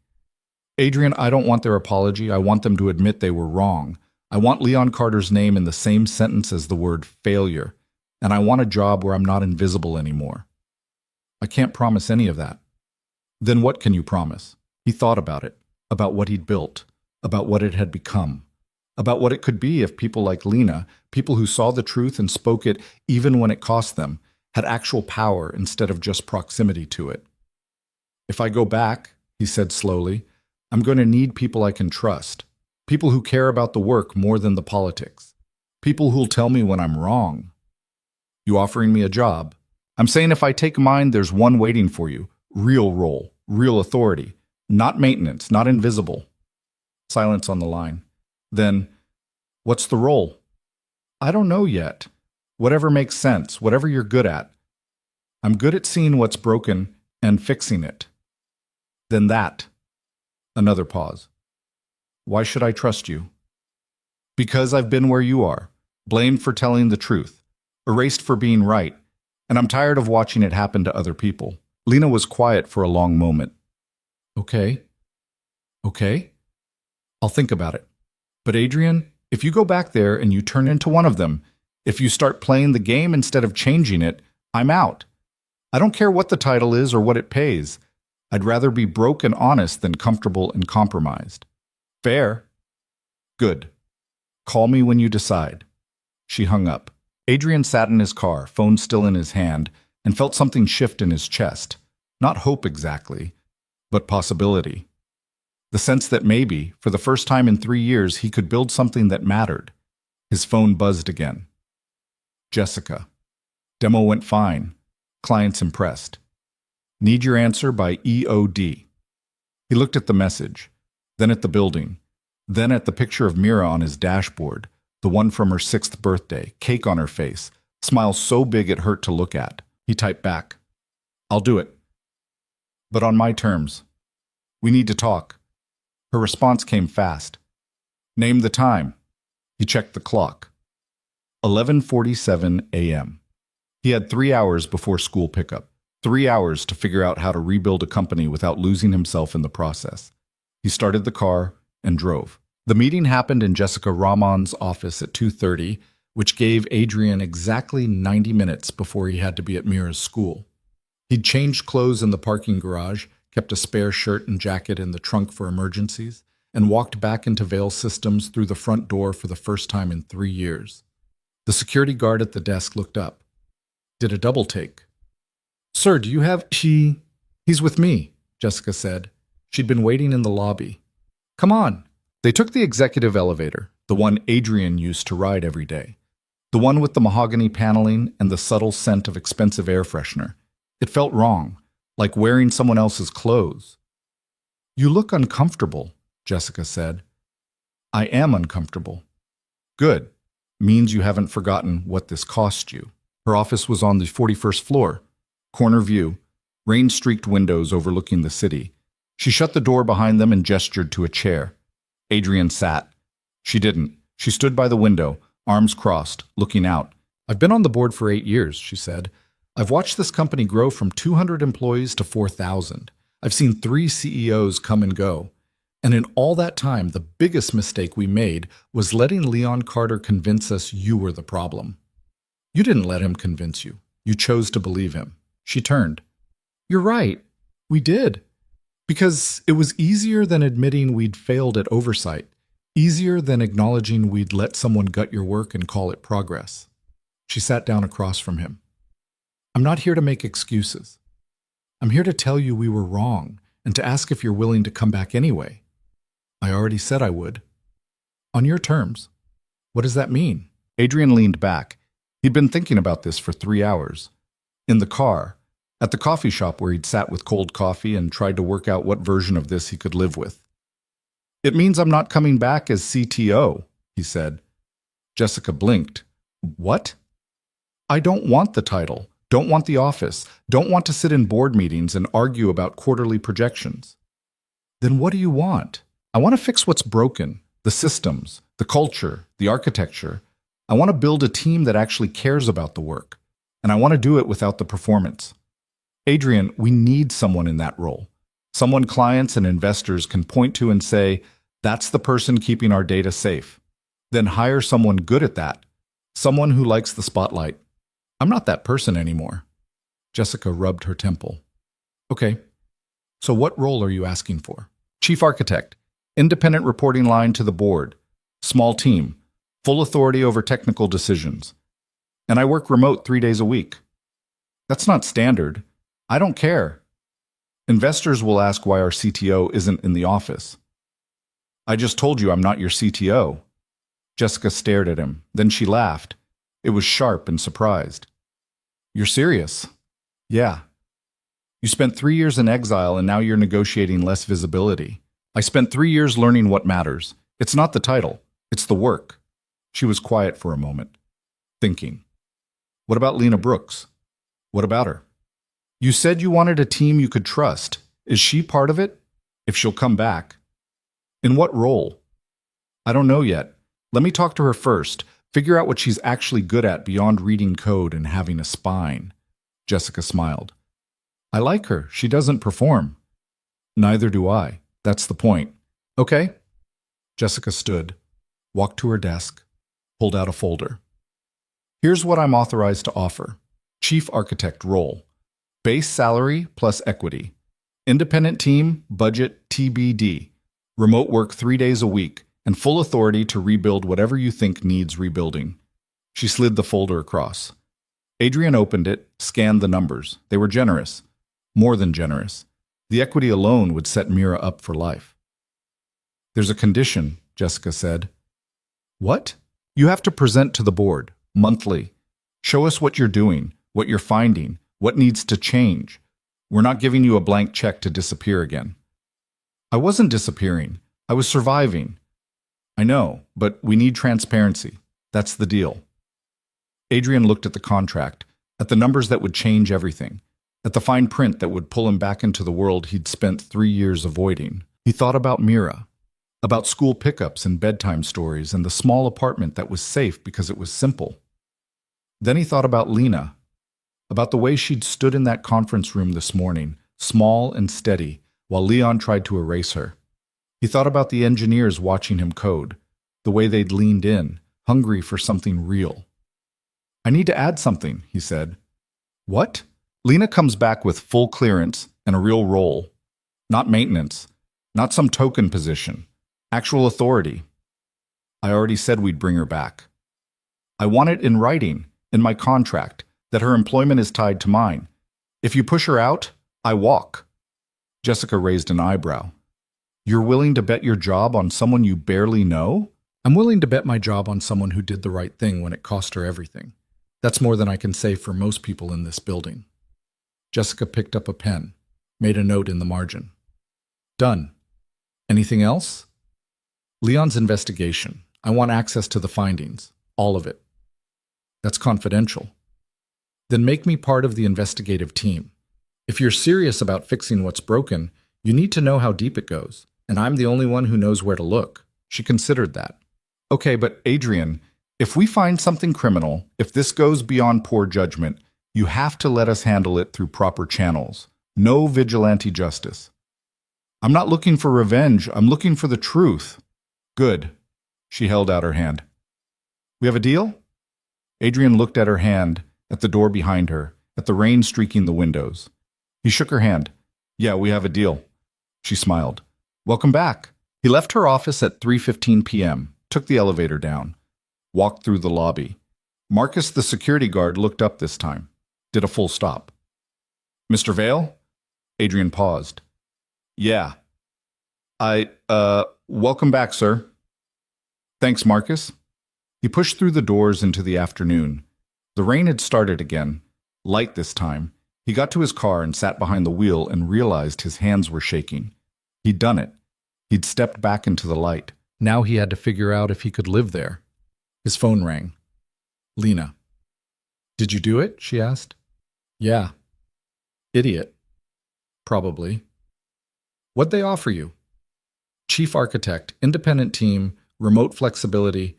Adrian, I don't want their apology. I want them to admit they were wrong. I want Leon Carter's name in the same sentence as the word failure. And I want a job where I'm not invisible anymore. I can't promise any of that. Then what can you promise? He thought about it, about what he'd built, about what it had become, about what it could be if people like Lena, people who saw the truth and spoke it even when it cost them, had actual power instead of just proximity to it. If I go back, he said slowly, I'm going to need people I can trust, people who care about the work more than the politics, people who'll tell me when I'm wrong. You offering me a job? I'm saying if I take mine, there's one waiting for you. Real role, real authority, not maintenance, not invisible. Silence on the line. Then, what's the role? I don't know yet. Whatever makes sense, whatever you're good at. I'm good at seeing what's broken and fixing it. Then that. Another pause. Why should I trust you? Because I've been where you are, blamed for telling the truth, erased for being right, and I'm tired of watching it happen to other people. Lena was quiet for a long moment. Okay. I'll think about it. But Adrian, if you go back there and you turn into one of them, if you start playing the game instead of changing it, I'm out. I don't care what the title is or what it pays. I'd rather be broke and honest than comfortable and compromised. Fair? Good. Call me when you decide. She hung up. Adrian sat in his car, phone still in his hand, and felt something shift in his chest. Not hope exactly, but possibility. The sense that maybe, for the first time in 3 years, he could build something that mattered. His phone buzzed again. Jessica. Demo went fine. Clients impressed. Need your answer by EOD. He looked at the message, then at the building, then at the picture of Mira on his dashboard, the one from her 6th birthday, cake on her face, smile so big it hurt to look at. He typed back, I'll do it. But on my terms. We need to talk. Her response came fast. Name the time. He checked the clock. 11:47 a.m. He had 3 hours before school pickup. 3 hours to figure out how to rebuild a company without losing himself in the process. He started the car and drove. The meeting happened in Jessica Rahman's office at 2:30, which gave Adrian exactly 90 minutes before he had to be at Mira's school. He'd changed clothes in the parking garage, kept a spare shirt and jacket in the trunk for emergencies, and walked back into Vail Systems through the front door for the first time in 3 years. The security guard at the desk looked up. Did a double take. Sir, do you have... He's with me, Jessica said. She'd been waiting in the lobby. Come on. They took the executive elevator, the one Adrian used to ride every day. The one with the mahogany paneling and the subtle scent of expensive air freshener. It felt wrong, like wearing someone else's clothes. You look uncomfortable, Jessica said. I am uncomfortable. Good. Means you haven't forgotten what this cost you. Her office was on the 41st floor. Corner view, rain-streaked windows overlooking the city. She shut the door behind them and gestured to a chair. Adrian sat. She didn't. She stood by the window, arms crossed, looking out. I've been on the board for 8 years, she said. I've watched this company grow from 200 employees to 4,000. I've seen 3 CEOs come and go. And in all that time, the biggest mistake we made was letting Leon Carter convince us you were the problem. You didn't let him convince you. You chose to believe him. She turned. You're right. We did. Because it was easier than admitting we'd failed at oversight. Easier than acknowledging we'd let someone gut your work and call it progress. She sat down across from him. I'm not here to make excuses. I'm here to tell you we were wrong and to ask if you're willing to come back anyway. I already said I would. On your terms. What does that mean? Adrian leaned back. He'd been thinking about this for 3 hours. In the car, at the coffee shop where he'd sat with cold coffee and tried to work out what version of this he could live with. It means I'm not coming back as CTO, he said. Jessica blinked. What? I don't want the title, don't want the office, don't want to sit in board meetings and argue about quarterly projections. Then what do you want? I want to fix what's broken, the systems, the culture, the architecture. I want to build a team that actually cares about the work, and I want to do it without the performance. Adrian, we need someone in that role. Someone clients and investors can point to and say, that's the person keeping our data safe. Then hire someone good at that. Someone who likes the spotlight. I'm not that person anymore. Jessica rubbed her temple. Okay, so what role are you asking for? Chief architect, independent reporting line to the board, small team, full authority over technical decisions. And I work remote 3 days a week. That's not standard. I don't care. Investors will ask why our CTO isn't in the office. I just told you I'm not your CTO. Jessica stared at him. Then she laughed. It was sharp and surprised. You're serious? Yeah. You spent 3 years in exile and now you're negotiating less visibility. I spent 3 years learning what matters. It's not the title. It's the work. She was quiet for a moment, thinking. What about Lena Brooks? What about her? You said you wanted a team you could trust. Is she part of it? If she'll come back. In what role? I don't know yet. Let me talk to her first. Figure out what she's actually good at beyond reading code and having a spine. Jessica smiled. I like her. She doesn't perform. Neither do I. That's the point. Okay? Jessica stood, walked to her desk, pulled out a folder. Here's what I'm authorized to offer. Chief architect role. Base salary plus equity. Independent team, budget TBD. Remote work 3 days a week, and full authority to rebuild whatever you think needs rebuilding. She slid the folder across. Adrian opened it, scanned the numbers. They were generous. More than generous. The equity alone would set Mira up for life. There's a condition, Jessica said. What? You have to present to the board, monthly. Show us what you're doing, what you're finding, what needs to change. We're not giving you a blank check to disappear again. I wasn't disappearing. I was surviving. I know, but we need transparency. That's the deal. Adrian looked at the contract, at the numbers that would change everything, at the fine print that would pull him back into the world he'd spent 3 years avoiding. He thought about Mira, about school pickups and bedtime stories and the small apartment that was safe because it was simple. Then he thought about Lena, about the way she'd stood in that conference room this morning, small and steady, while Leon tried to erase her. He thought about the engineers watching him code, the way they'd leaned in, hungry for something real. I need to add something, he said. What? Lena comes back with full clearance and a real role. Not maintenance, not some token position, actual authority. I already said we'd bring her back. I want it in writing, in my contract, that her employment is tied to mine. If you push her out, I walk. Jessica raised an eyebrow. You're willing to bet your job on someone you barely know? I'm willing to bet my job on someone who did the right thing when it cost her everything. That's more than I can say for most people in this building. Jessica picked up a pen, made a note in the margin. Done. Anything else? Leon's investigation. I want access to the findings. All of it. That's confidential. Then make me part of the investigative team. If you're serious about fixing what's broken, you need to know how deep it goes, and I'm the only one who knows where to look. She considered that. Okay, but Adrian, if we find something criminal, if this goes beyond poor judgment, you have to let us handle it through proper channels. No vigilante justice. I'm not looking for revenge. I'm looking for the truth. Good. She held out her hand. We have a deal? Adrian looked at her hand, at the door behind her, at the rain streaking the windows. He shook her hand. Yeah, we have a deal. She smiled. Welcome back. He left her office at 3:15 p.m., took the elevator down, walked through the lobby. Marcus, the security guard, looked up this time, did a full stop. Mr. Vale? Adrian paused. Yeah. Welcome back, sir. Thanks, Marcus. He pushed through the doors into the afternoon. The rain had started again, light this time. He got to his car and sat behind the wheel and realized his hands were shaking. He'd done it. He'd stepped back into the light. Now he had to figure out if he could live there. His phone rang. Lena. Did you do it? She asked. Yeah. Idiot. Probably. What'd they offer you? Chief architect, independent team, remote flexibility,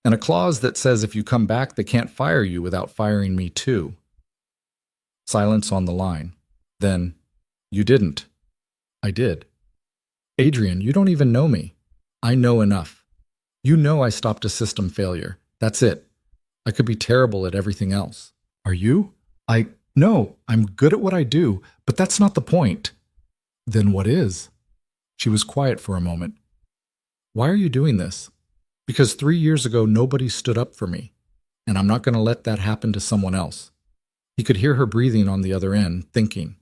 and a clause that says if you come back, they can't fire you without firing me too. Silence on the line. Then, you didn't. I did. Adrian, you don't even know me. I know enough. You know I stopped a system failure. That's it. I could be terrible at everything else. Are you? No, I'm good at what I do, but that's not the point. Then what is? She was quiet for a moment. Why are you doing this? Because 3 years ago, nobody stood up for me, and I'm not going to let that happen to someone else. He could hear her breathing on the other end, thinking.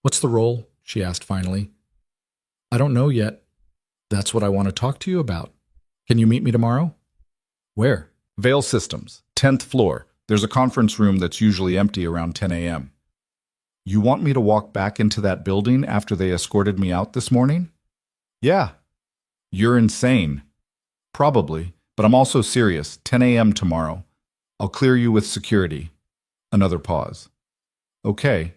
What's the role? She asked finally. I don't know yet. That's what I want to talk to you about. Can you meet me tomorrow? Where? Vale Systems, 10th floor. There's a conference room that's usually empty around 10 a.m. You want me to walk back into that building after they escorted me out this morning? Yeah. You're insane. Probably, but I'm also serious. 10 a.m. tomorrow. I'll clear you with security. Another pause. Okay.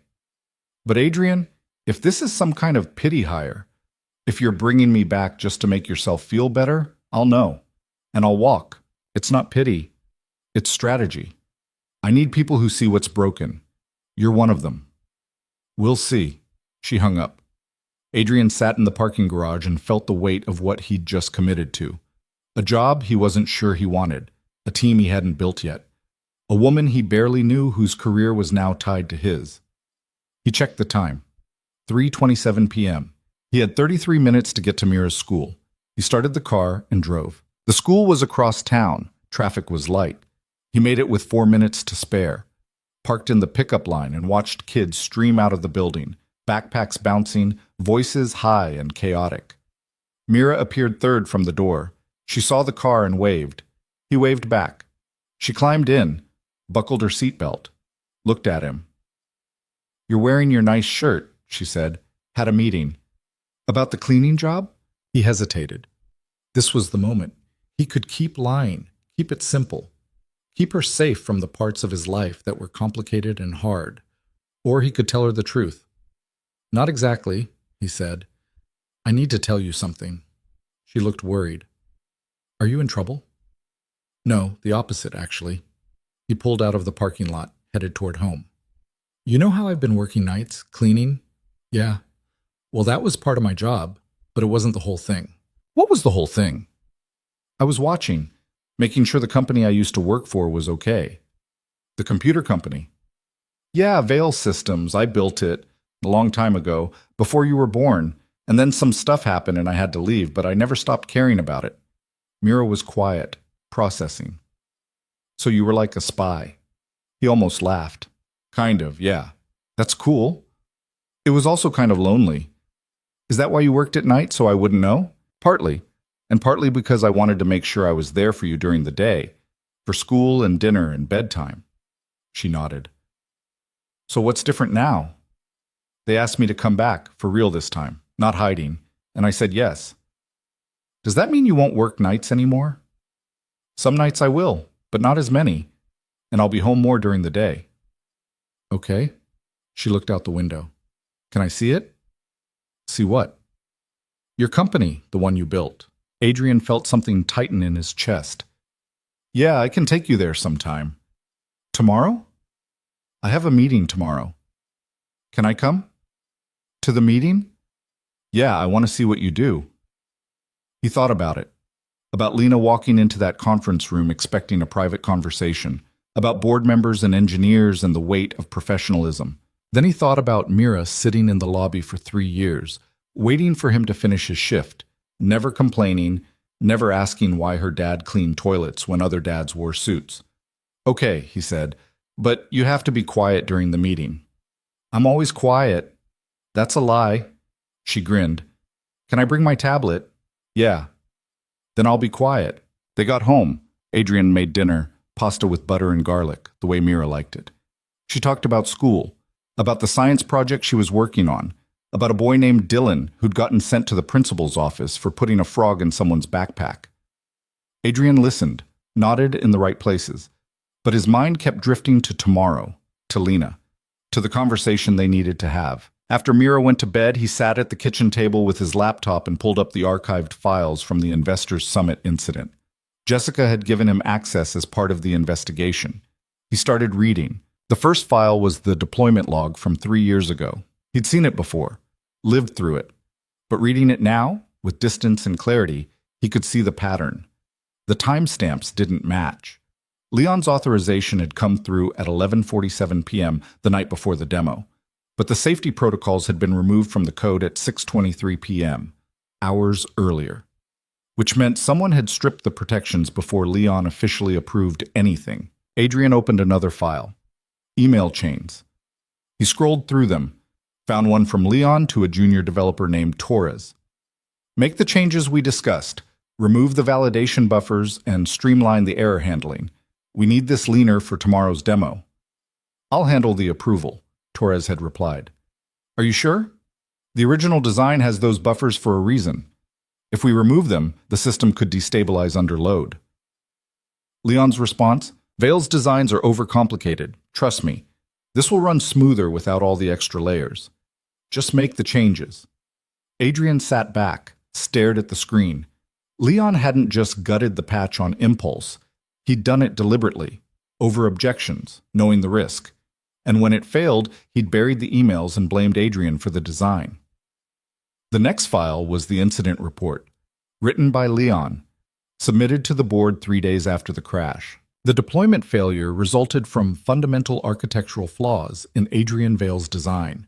But Adrian, if this is some kind of pity hire, if you're bringing me back just to make yourself feel better, I'll know. And I'll walk. It's not pity. It's strategy. I need people who see what's broken. You're one of them. We'll see. She hung up. Adrian sat in the parking garage and felt the weight of what he'd just committed to. A job he wasn't sure he wanted, a team he hadn't built yet, a woman he barely knew whose career was now tied to his. He checked the time. 3:27 p.m. He had 33 minutes to get to Mira's school. He started the car and drove. The school was across town. Traffic was light. He made it with 4 minutes to spare, parked in the pickup line and watched kids stream out of the building, backpacks bouncing, voices high and chaotic. Mira appeared third from the door. She saw the car and waved. He waved back. She climbed in, buckled her seatbelt, looked at him. You're wearing your nice shirt, she said. Had a meeting. About the cleaning job? He hesitated. This was the moment. He could keep lying, keep it simple, keep her safe from the parts of his life that were complicated and hard. Or he could tell her the truth. Not exactly, he said. I need to tell you something. She looked worried. Are you in trouble? No, the opposite, actually. He pulled out of the parking lot, headed toward home. You know how I've been working nights, cleaning? Yeah. Well, that was part of my job, but it wasn't the whole thing. What was the whole thing? I was watching, making sure the company I used to work for was okay. The computer company. Yeah, Vale Systems. I built it a long time ago, before you were born, and then some stuff happened and I had to leave, but I never stopped caring about it. Mira was quiet, processing. So you were like a spy. He almost laughed. Kind of, yeah. That's cool. It was also kind of lonely. Is that why you worked at night, so I wouldn't know? Partly. And partly because I wanted to make sure I was there for you during the day, for school and dinner and bedtime. She nodded. So what's different now? They asked me to come back, for real this time, not hiding, and I said yes. Does that mean you won't work nights anymore? Some nights I will, but not as many, and I'll be home more during the day. Okay. She looked out the window. Can I see it? See what? Your company, the one you built. Adrian felt something tighten in his chest. Yeah, I can take you there sometime. Tomorrow? I have a meeting tomorrow. Can I come? To the meeting? Yeah, I want to see what you do. He thought about it. About Lena walking into that conference room expecting a private conversation, about board members and engineers and the weight of professionalism. Then he thought about Mira sitting in the lobby for 3 years, waiting for him to finish his shift, never complaining, never asking why her dad cleaned toilets when other dads wore suits. "Okay," he said, "but you have to be quiet during the meeting." "I'm always quiet." "That's a lie." She grinned. "Can I bring my tablet?" "Yeah." "Then I'll be quiet." They got home. Adrian made dinner, pasta with butter and garlic, the way Mira liked it. She talked about school, about the science project she was working on, about a boy named Dylan who'd gotten sent to the principal's office for putting a frog in someone's backpack. Adrian listened, nodded in the right places, but his mind kept drifting to tomorrow, to Lena, to the conversation they needed to have. After Mira went to bed, he sat at the kitchen table with his laptop and pulled up the archived files from the Investors Summit incident. Jessica had given him access as part of the investigation. He started reading. The first file was the deployment log from 3 years ago. He'd seen it before, lived through it. But reading it now, with distance and clarity, he could see the pattern. The timestamps didn't match. Leon's authorization had come through at 11:47 p.m. the night before the demo, but the safety protocols had been removed from the code at 6:23 p.m., hours earlier, which meant someone had stripped the protections before Leon officially approved anything. Adrian opened another file. Email chains. He scrolled through them, found one from Leon to a junior developer named Torres. "Make the changes we discussed. Remove the validation buffers and streamline the error handling. We need this leaner for tomorrow's demo." "I'll handle the approval," Torres had replied. "Are you sure? The original design has those buffers for a reason. If we remove them, the system could destabilize under load." Leon's response: "Veil's designs are overcomplicated. Trust me. This will run smoother without all the extra layers. Just make the changes." Adrian sat back, stared at the screen. Leon hadn't just gutted the patch on impulse. He'd done it deliberately, over objections, knowing the risk. And when it failed, he'd buried the emails and blamed Adrian for the design. The next file was the incident report, written by Leon, submitted to the board 3 days after the crash. The deployment failure resulted from fundamental architectural flaws in Adrian Veil's design.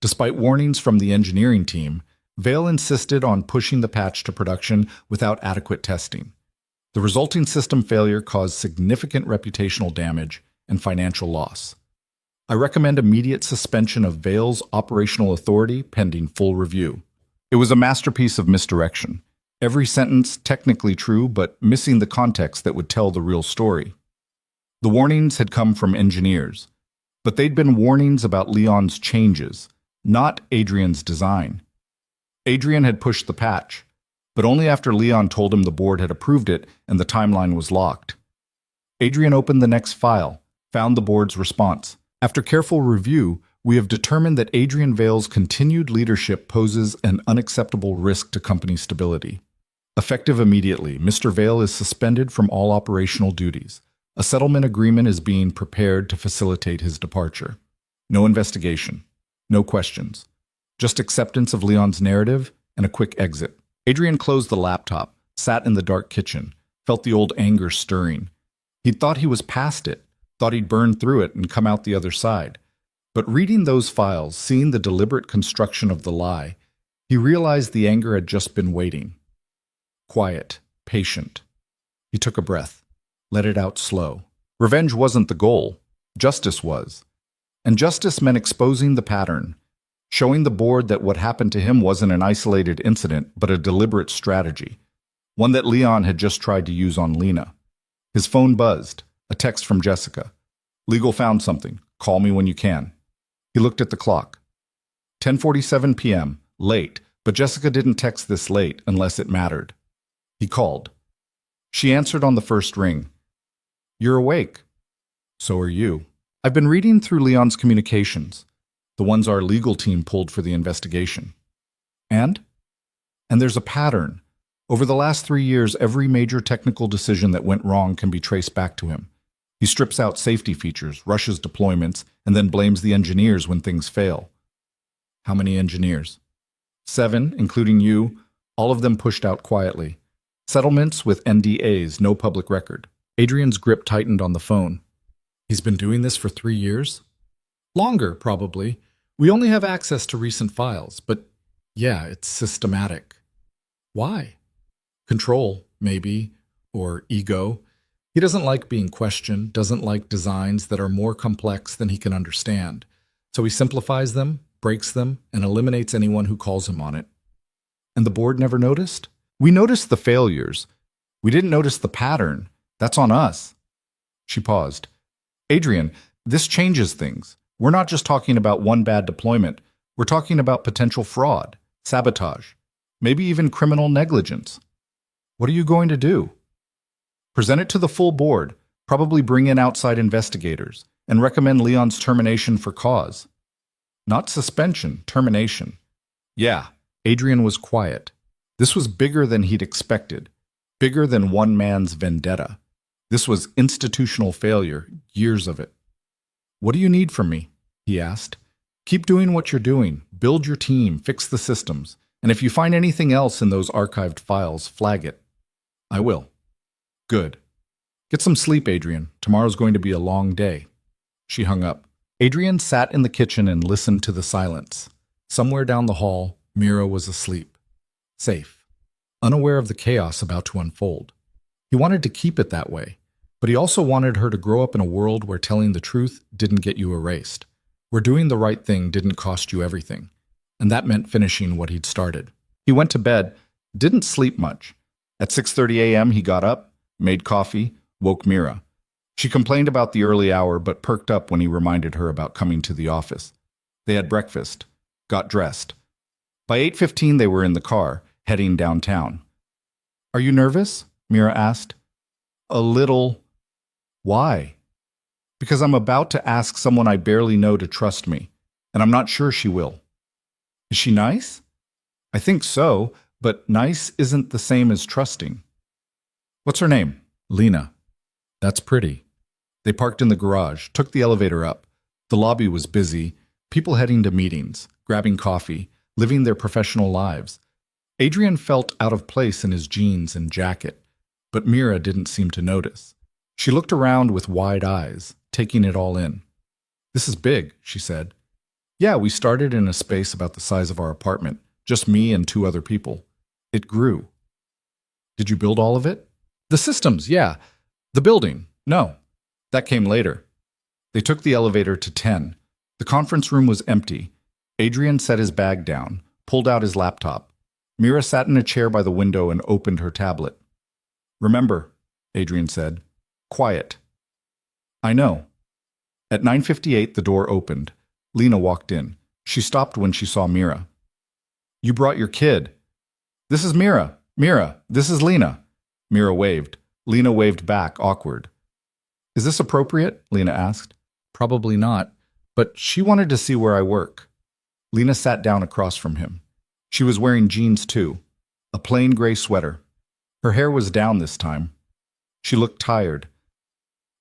Despite warnings from the engineering team, Veil insisted on pushing the patch to production without adequate testing. The resulting system failure caused significant reputational damage and financial loss. I recommend immediate suspension of Veil's operational authority pending full review. It was a masterpiece of misdirection. Every sentence technically true, but missing the context that would tell the real story. The warnings had come from engineers, but they'd been warnings about Leon's changes, not Adrian's design. Adrian had pushed the patch, but only after Leon told him the board had approved it and the timeline was locked. Adrian opened the next file, found the board's response. "After careful review, we have determined that Adrian Veil's continued leadership poses an unacceptable risk to company stability. Effective immediately, Mr. Veil is suspended from all operational duties. A settlement agreement is being prepared to facilitate his departure. No investigation, no questions, just acceptance of Leon's narrative and a quick exit." Adrian closed the laptop, sat in the dark kitchen, felt the old anger stirring. He'd thought he was past it, thought he'd burned through it and come out the other side. But reading those files, seeing the deliberate construction of the lie, he realized the anger had just been waiting. Quiet, patient. He took a breath, let it out slow. Revenge wasn't the goal. Justice was. And justice meant exposing the pattern, showing the board that what happened to him wasn't an isolated incident, but a deliberate strategy, one that Leon had just tried to use on Lena. His phone buzzed, a text from Jessica. "Legal found something. Call me when you can." He looked at the clock. 10:47 p.m., late, but Jessica didn't text this late unless it mattered. He called. She answered on the first ring. "You're awake." "So are you." "I've been reading through Leon's communications, the ones our legal team pulled for the investigation." And there's a pattern. Over the last 3 years, every major technical decision that went wrong can be traced back to him. He strips out safety features, rushes deployments, and then blames the engineers when things fail. How many engineers? 7, including you, all of them pushed out quietly. Settlements with NDAs, no public record. Adrian's grip tightened on the phone. He's been doing this for 3 years? Longer, probably. We only have access to recent files, but yeah, it's systematic. Why? Control, maybe, or ego. He doesn't like being questioned, doesn't like designs that are more complex than he can understand. So he simplifies them, breaks them, and eliminates anyone who calls him on it. And the board never noticed? We noticed the failures. We didn't notice the pattern. That's on us. She paused. Adrian, this changes things. We're not just talking about one bad deployment. We're talking about potential fraud, sabotage, maybe even criminal negligence. What are you going to do? Present it to the full board, probably bring in outside investigators, and recommend Leon's termination for cause. Not suspension, termination. Yeah, Adrian was quiet. This was bigger than he'd expected, bigger than one man's vendetta. This was institutional failure, years of it. What do you need from me? He asked. Keep doing what you're doing. Build your team, fix the systems. And if you find anything else in those archived files, flag it. I will. Good. Get some sleep, Adrian. Tomorrow's going to be a long day. She hung up. Adrian sat in the kitchen and listened to the silence. Somewhere down the hall, Mira was asleep. Safe. Unaware of the chaos about to unfold. He wanted to keep it that way, but he also wanted her to grow up in a world where telling the truth didn't get you erased, where doing the right thing didn't cost you everything, and that meant finishing what he'd started. He went to bed, didn't sleep much. At 6:30 a.m. he got up, made coffee, woke Mira. She complained about the early hour but perked up when he reminded her about coming to the office. They had breakfast, got dressed. By 8:15 they were in the car, heading downtown. Are you nervous? Mira asked. A little. Why? Because I'm about to ask someone I barely know to trust me, and I'm not sure she will. Is she nice? I think so, but nice isn't the same as trusting. What's her name? Lena. That's pretty. They parked in the garage, took the elevator up. The lobby was busy, people heading to meetings, grabbing coffee, living their professional lives. Adrian felt out of place in his jeans and jacket, but Mira didn't seem to notice. She looked around with wide eyes, taking it all in. This is big, she said. Yeah, we started in a space about the size of our apartment, just me and 2 other people. It grew. Did you build all of it? The systems, yeah. The building, no. That came later. They took the elevator to 10. The conference room was empty. Adrian set his bag down, pulled out his laptop. Mira sat in a chair by the window and opened her tablet. Remember, Adrian said. Quiet. I know. At 9:58, the door opened. Lena walked in. She stopped when she saw Mira. You brought your kid. This is Mira. Mira, this is Lena. Mira waved. Lena waved back, awkward. Is this appropriate? Lena asked. Probably not, but she wanted to see where I work. Lena sat down across from him. She was wearing jeans too, a plain gray sweater. Her hair was down this time. She looked tired.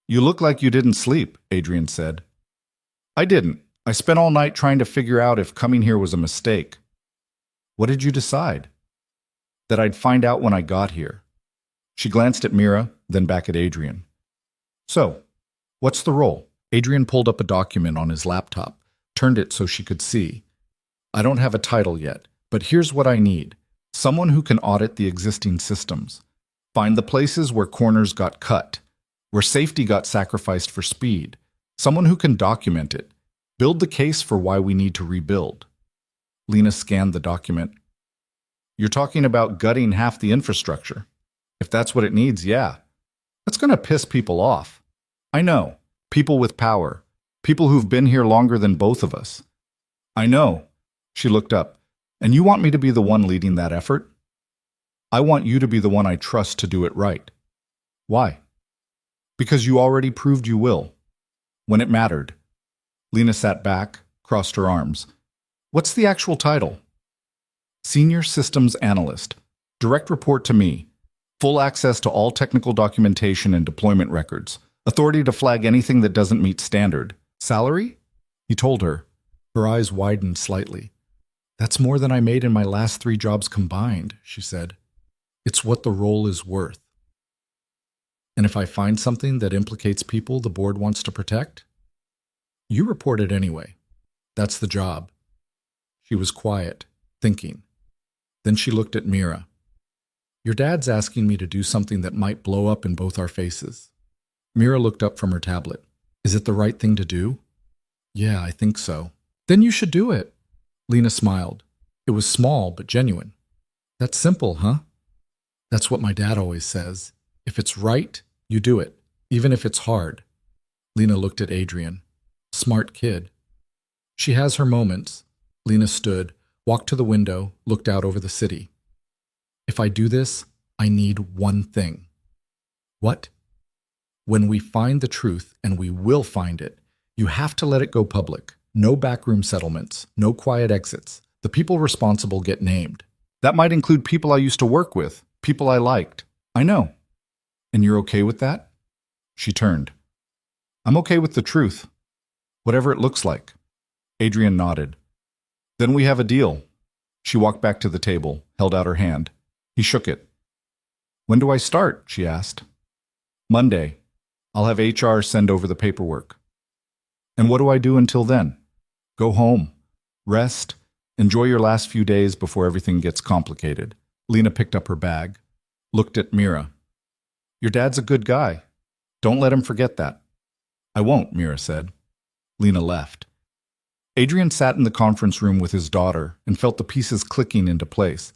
You look like you didn't sleep, Adrian said. I didn't. I spent all night trying to figure out if coming here was a mistake. What did you decide? That I'd find out when I got here. She glanced at Mira, then back at Adrian. So, what's the role? Adrian pulled up a document on his laptop, turned it so she could see. I don't have a title yet, but here's what I need. Someone who can audit the existing systems. Find the places where corners got cut, where safety got sacrificed for speed. Someone who can document it. Build the case for why we need to rebuild. Lena scanned the document. You're talking about gutting half the infrastructure. If that's what it needs, yeah. That's going to piss people off. I know. People with power. People who've been here longer than both of us. I know. She looked up. And you want me to be the one leading that effort? I want you to be the one I trust to do it right. Why? Because you already proved you will. When it mattered. Lena sat back, crossed her arms. What's the actual title? Senior Systems Analyst. Direct report to me. Full access to all technical documentation and deployment records. Authority to flag anything that doesn't meet standard. Salary? He told her. Her eyes widened slightly. That's more than I made in my last 3 jobs combined, she said. It's what the role is worth. And if I find something that implicates people the board wants to protect, you report it anyway. That's the job. She was quiet, thinking. Then she looked at Mira. Your dad's asking me to do something that might blow up in both our faces. Mira looked up from her tablet. Is it the right thing to do? Yeah, I think so. Then you should do it. Lena smiled. It was small but genuine. That's simple, huh? That's what my dad always says. If it's right, you do it, even if it's hard. Lena looked at Adrian. Smart kid. She has her moments. Lena stood, walked to the window, looked out over the city. If I do this, I need one thing. What? When we find the truth, and we will find it, you have to let it go public. No backroom settlements, no quiet exits. The people responsible get named. That might include people I used to work with, people I liked. I know. And you're okay with that? She turned. I'm okay with the truth. Whatever it looks like. Adrian nodded. Then we have a deal. She walked back to the table, held out her hand. He shook it. When do I start? She asked. Monday. I'll have HR send over the paperwork. And what do I do until then? Go home. Rest. Enjoy your last few days before everything gets complicated. Lena picked up her bag, looked at Mira. Your dad's a good guy. Don't let him forget that. I won't, Mira said. Lena left. Adrian sat in the conference room with his daughter and felt the pieces clicking into place.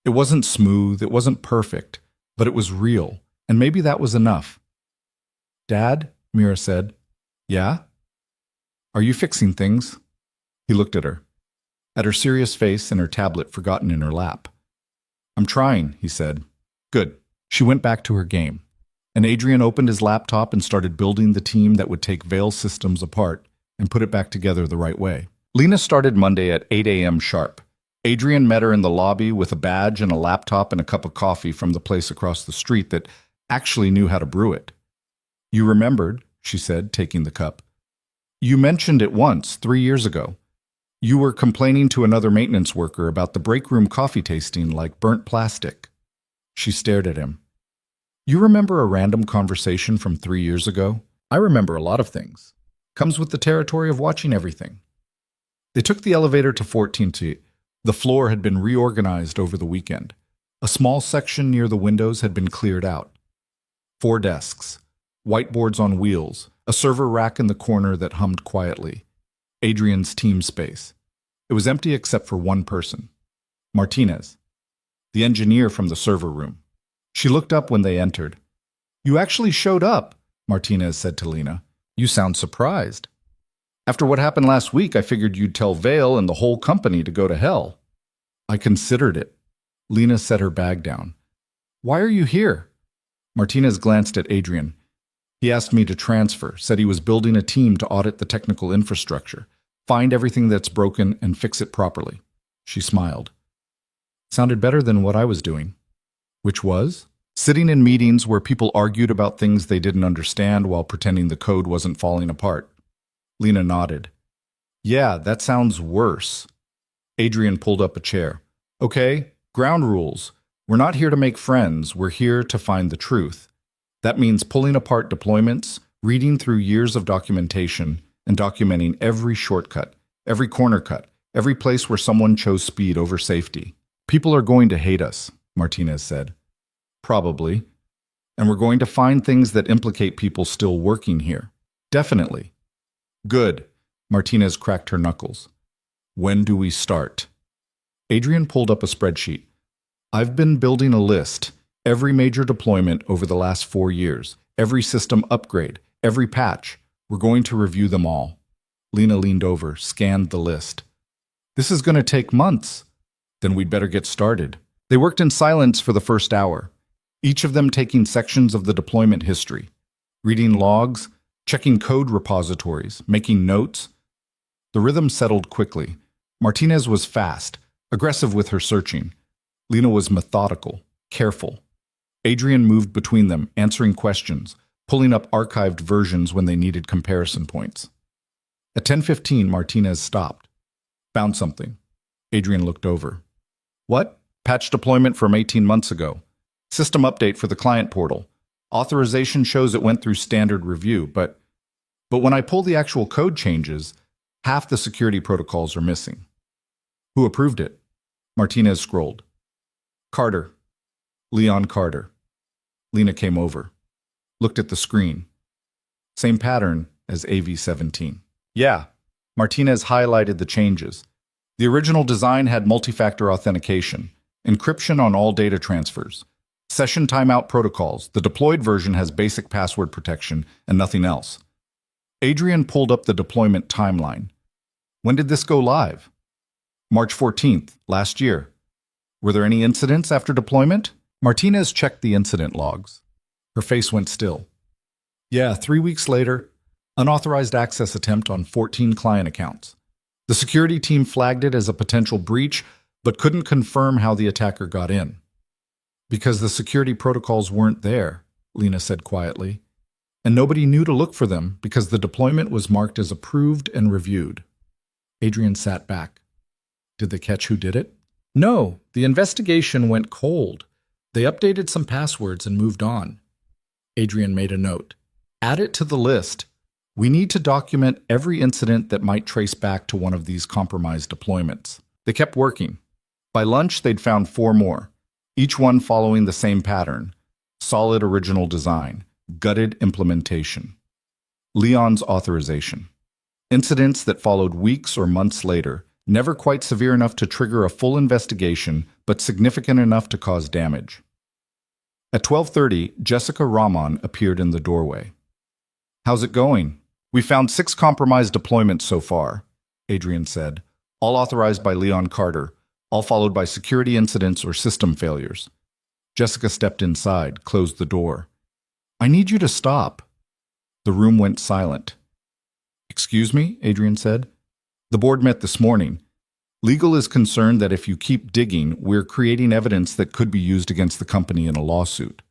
It wasn't smooth, it wasn't perfect, but it was real, and maybe that was enough. Dad, Mira said. Yeah? Are you fixing things? He looked at her serious face and her tablet forgotten in her lap. I'm trying, he said. Good. She went back to her game, and Adrian opened his laptop and started building the team that would take Veil Systems apart and put it back together the right way. Lena started Monday at 8 a.m. sharp. Adrian met her in the lobby with a badge and a laptop and a cup of coffee from the place across the street that actually knew how to brew it. You remembered, she said, taking the cup. You mentioned it once, 3 years ago. You were complaining to another maintenance worker about the break room coffee tasting like burnt plastic. She stared at him. You remember a random conversation from 3 years ago? I remember a lot of things. Comes with the territory of watching everything. They took the elevator to 14th. The floor had been reorganized over the weekend. A small section near the windows had been cleared out. 4 desks, whiteboards on wheels, a server rack in the corner that hummed quietly. Adrian's team space. It was empty except for one person. Martinez, the engineer from the server room. She looked up when they entered. You actually showed up, Martinez said to Lena. You sound surprised. After what happened last week, I figured you'd tell Veil and the whole company to go to hell. I considered it. Lena set her bag down. Why are you here? Martinez glanced at Adrian. He asked me to transfer, said he was building a team to audit the technical infrastructure, find everything that's broken and fix it properly. She smiled. Sounded better than what I was doing. Which was? Sitting in meetings where people argued about things they didn't understand while pretending the code wasn't falling apart. Lena nodded. Yeah, that sounds worse. Adrian pulled up a chair. Okay, ground rules. We're not here to make friends, we're here to find the truth. That means pulling apart deployments, reading through years of documentation, and documenting every shortcut, every corner cut, every place where someone chose speed over safety. People are going to hate us, Martinez said. Probably. And we're going to find things that implicate people still working here. Definitely. Good. Martinez cracked her knuckles. When do we start? Adrian pulled up a spreadsheet. I've been building a list. Every major deployment over the last 4 years. Every system upgrade. Every patch. We're going to review them all. Lena leaned over, scanned the list. This is going to take months. Then we'd better get started. They worked in silence for the first hour, each of them taking sections of the deployment history, reading logs, checking code repositories, making notes. The rhythm settled quickly. Martinez was fast, aggressive with her searching. Lena was methodical, careful. Adrian moved between them, answering questions, pulling up archived versions when they needed comparison points. At 10:15, Martinez stopped. Found something. Adrian looked over. What? Patch deployment from 18 months ago. System update for the client portal. Authorization shows it went through standard review, but when I pull the actual code changes, half the security protocols are missing. Who approved it? Martinez scrolled. Carter. Leon Carter. Lena came over. Looked at the screen. Same pattern as AV-17. Yeah, Martinez highlighted the changes. The original design had multi-factor authentication, encryption on all data transfers, session timeout protocols. The deployed version has basic password protection and nothing else. Adrian pulled up the deployment timeline. When did this go live? March 14th, last year. Were there any incidents after deployment? Martinez checked the incident logs. Her face went still. Yeah, 3 weeks later, unauthorized access attempt on 14 client accounts. The security team flagged it as a potential breach, but couldn't confirm how the attacker got in. Because the security protocols weren't there, Lena said quietly. And nobody knew to look for them because the deployment was marked as approved and reviewed. Adrian sat back. Did they catch who did it? No, the investigation went cold. They updated some passwords and moved on. Adrian made a note. Add it to the list. We need to document every incident that might trace back to one of these compromised deployments. They kept working. By lunch, they'd found 4 more, each one following the same pattern. Solid original design, gutted implementation. Leon's authorization. Incidents that followed weeks or months later, never quite severe enough to trigger a full investigation, but significant enough to cause damage. At 12:30, Jessica Rahman appeared in the doorway. How's it going? We found 6 compromised deployments so far, Adrian said, all authorized by Leon Carter, all followed by security incidents or system failures. Jessica stepped inside, closed the door. I need you to stop. The room went silent. Excuse me, Adrian said. The board met this morning. Legal is concerned that if you keep digging, we're creating evidence that could be used against the company in a lawsuit.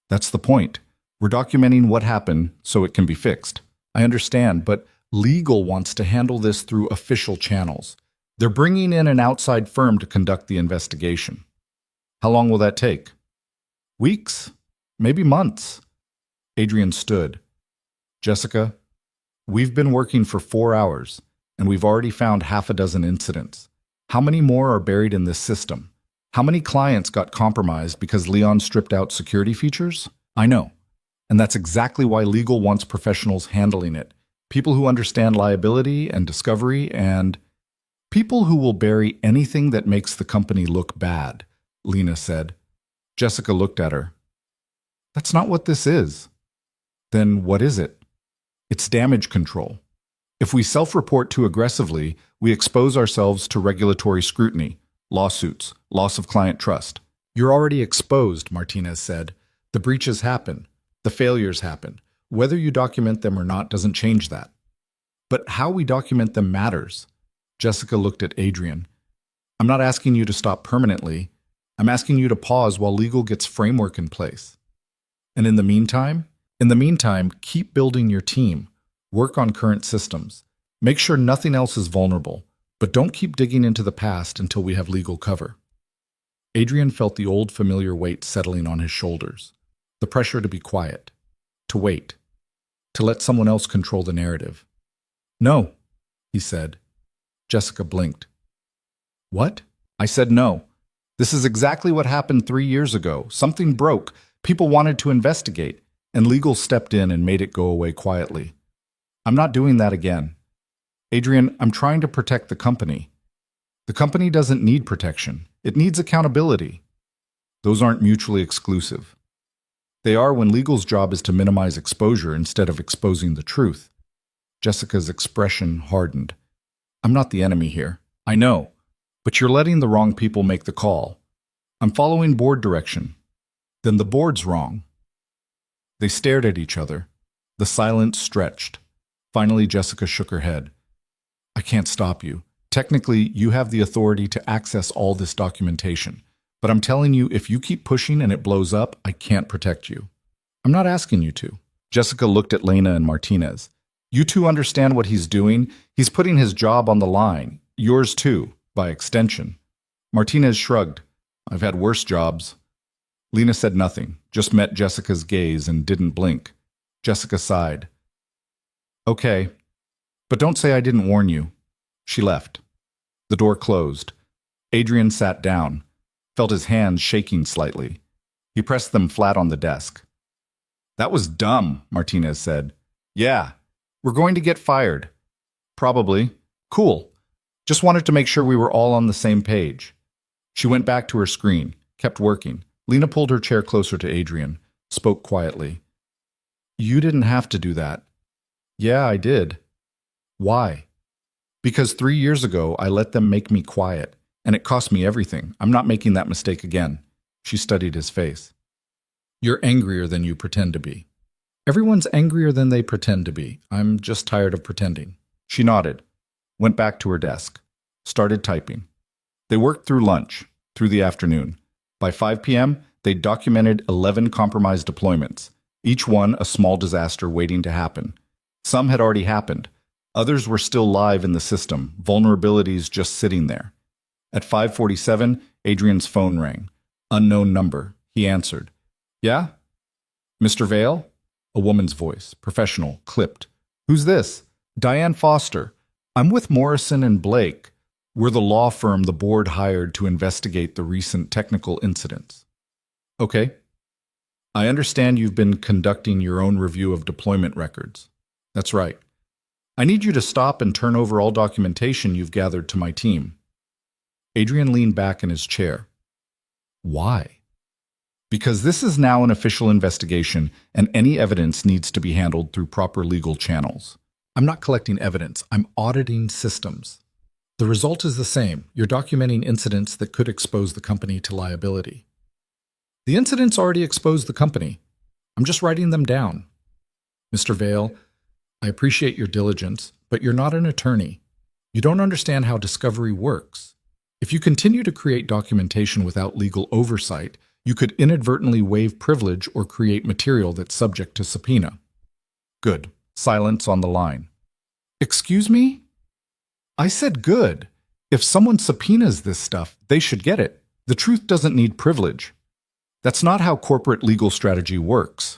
That's the point. We're documenting what happened so it can be fixed. I understand, but legal wants to handle this through official channels. They're bringing in an outside firm to conduct the investigation. How long will that take? Weeks? Maybe months. Adrian stood. Jessica, we've been working for 4 hours, and we've already found half a dozen incidents. How many more are buried in this system? How many clients got compromised because Leon stripped out security features? I know. And that's exactly why legal wants professionals handling it. People who understand liability and discovery and people who will bury anything that makes the company look bad, Lena said. Jessica looked at her. That's not what this is. Then what is it? It's damage control. If we self-report too aggressively, we expose ourselves to regulatory scrutiny, lawsuits, loss of client trust. You're already exposed, Martinez said. The breaches happen. The failures happen. Whether you document them or not doesn't change that. But how we document them matters. Jessica looked at Adrian. I'm not asking you to stop permanently. I'm asking you to pause while legal gets framework in place. And in the meantime, keep building your team. Work on current systems. Make sure nothing else is vulnerable, but don't keep digging into the past until we have legal cover. Adrian felt the old familiar weight settling on his shoulders. The pressure to be quiet, to wait, to let someone else control the narrative. No, he said. Jessica blinked. What? I said no. This is exactly what happened 3 years ago. Something broke. People wanted to investigate, and legal stepped in and made it go away quietly. I'm not doing that again. Adrian, I'm trying to protect the company. The company doesn't need protection. It needs accountability. Those aren't mutually exclusive. They are when legal's job is to minimize exposure instead of exposing the truth. Jessica's expression hardened. I'm not the enemy here. I know. But you're letting the wrong people make the call. I'm following board direction. Then the board's wrong. They stared at each other. The silence stretched. Finally, Jessica shook her head. I can't stop you. Technically, you have the authority to access all this documentation. But I'm telling you, if you keep pushing and it blows up, I can't protect you. I'm not asking you to. Jessica looked at Lena and Martinez. You two understand what he's doing. He's putting his job on the line. Yours too, by extension. Martinez shrugged. I've had worse jobs. Lena said nothing, just met Jessica's gaze and didn't blink. Jessica sighed. Okay, but don't say I didn't warn you. She left. The door closed. Adrian sat down, felt his hands shaking slightly. He pressed them flat on the desk. That was dumb, Martinez said. Yeah, we're going to get fired. Probably. Cool. Just wanted to make sure we were all on the same page. She went back to her screen, kept working. Lena pulled her chair closer to Adrian, spoke quietly. You didn't have to do that. Yeah, I did. Why? Because 3 years ago, I let them make me quiet, and it cost me everything. I'm not making that mistake again. She studied his face. You're angrier than you pretend to be. Everyone's angrier than they pretend to be. I'm just tired of pretending. She nodded, went back to her desk, started typing. They worked through lunch, through the afternoon. By 5 p.m., they documented 11 compromised deployments, each one a small disaster waiting to happen. Some had already happened. Others were still live in the system, vulnerabilities just sitting there. At 5:47, Adrian's phone rang. Unknown number. He answered. Yeah? Mr. Vale? A woman's voice, professional, clipped. Who's this? Diane Foster. I'm with Morrison and Blake. We're the law firm the board hired to investigate the recent technical incidents. Okay. I understand you've been conducting your own review of deployment records. That's right. I need you to stop and turn over all documentation you've gathered to my team. Adrian leaned back in his chair. Why? Because this is now an official investigation, and any evidence needs to be handled through proper legal channels. I'm not collecting evidence. I'm auditing systems. The result is the same. You're documenting incidents that could expose the company to liability. The incidents already exposed the company. I'm just writing them down. Mr. Vale, I appreciate your diligence, but you're not an attorney. You don't understand how discovery works. If you continue to create documentation without legal oversight, you could inadvertently waive privilege or create material that's subject to subpoena. Good. Silence on the line. Excuse me? I said good. If someone subpoenas this stuff, they should get it. The truth doesn't need privilege. That's not how corporate legal strategy works.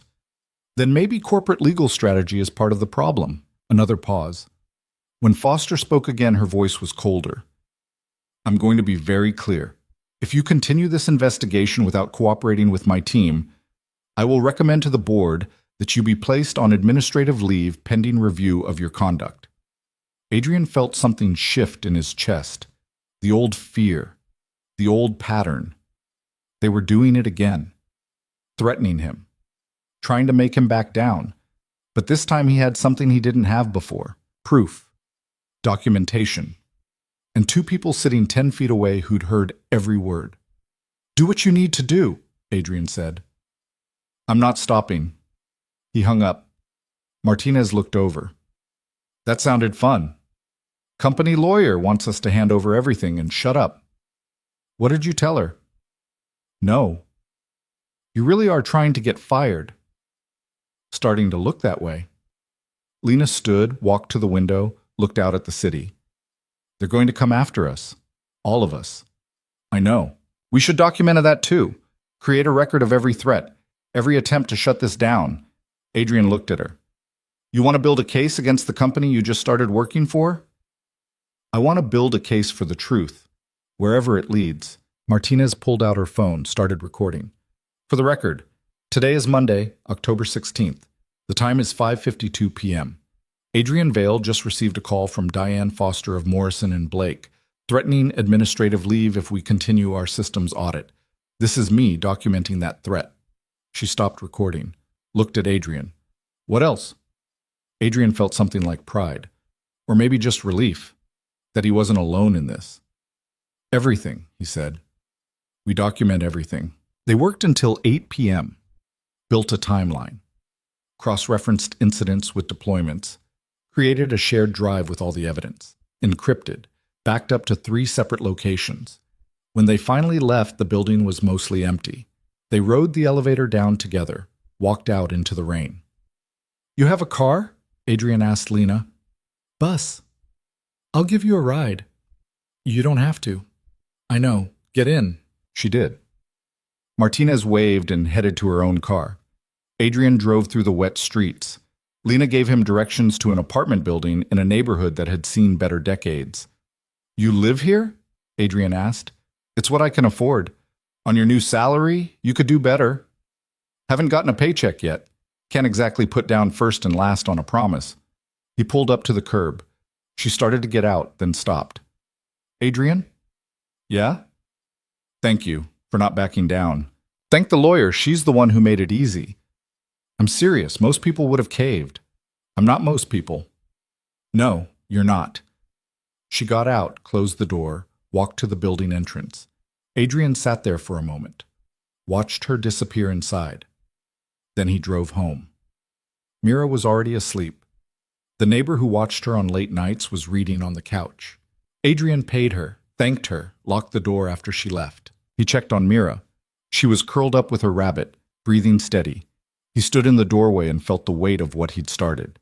Then maybe corporate legal strategy is part of the problem. Another pause. When Foster spoke again, her voice was colder. I'm going to be very clear. If you continue this investigation without cooperating with my team, I will recommend to the board that you be placed on administrative leave pending review of your conduct. Adrian felt something shift in his chest. The old fear. The old pattern. They were doing it again. Threatening him. Trying to make him back down. But this time he had something he didn't have before. Proof. Documentation. And 2 people sitting 10 feet away who'd heard every word. Do what you need to do, Adrian said. I'm not stopping. He hung up. Martinez looked over. That sounded fun. Company lawyer wants us to hand over everything and shut up. What did you tell her? No. You really are trying to get fired. Starting to look that way. Lena stood, walked to the window, looked out at the city. They're going to come after us. All of us. I know. We should document that too. Create a record of every threat, every attempt to shut this down. Adrian looked at her. You want to build a case against the company you just started working for? I want to build a case for the truth, wherever it leads. Martinez pulled out her phone, started recording. For the record, today is Monday, October 16th. The time is 5:52 p.m. Adrian Vale just received a call from Diane Foster of Morrison and Blake, threatening administrative leave if we continue our systems audit. This is me documenting that threat. She stopped recording, looked at Adrian. What else? Adrian felt something like pride, or maybe just relief, that he wasn't alone in this. Everything, he said. We document everything. They worked until 8 p.m., built a timeline, cross-referenced incidents with deployments, created a shared drive with all the evidence, encrypted, backed up to 3 separate locations. When they finally left, the building was mostly empty. They rode the elevator down together, walked out into the rain. You have a car? Adrian asked Lena. Bus. I'll give you a ride. You don't have to. I know. Get in. She did. Martinez waved and headed to her own car. Adrian drove through the wet streets. Lena gave him directions to an apartment building in a neighborhood that had seen better decades. "You live here?" Adrian asked. "It's what I can afford. On your new salary, you could do better." "Haven't gotten a paycheck yet. Can't exactly put down first and last on a promise." He pulled up to the curb. She started to get out, then stopped. "Adrian?" "Yeah?" "Thank you for not backing down. Thank the lawyer. She's the one who made it easy." "I'm serious. Most people would have caved." "I'm not most people." "No, you're not." She got out, closed the door, walked to the building entrance. Adrian sat there for a moment, watched her disappear inside. Then he drove home. Mira was already asleep. The neighbor who watched her on late nights was reading on the couch. Adrian paid her, thanked her, locked the door after she left. He checked on Mira. She was curled up with her rabbit, breathing steady. He stood in the doorway and felt the weight of what he'd started.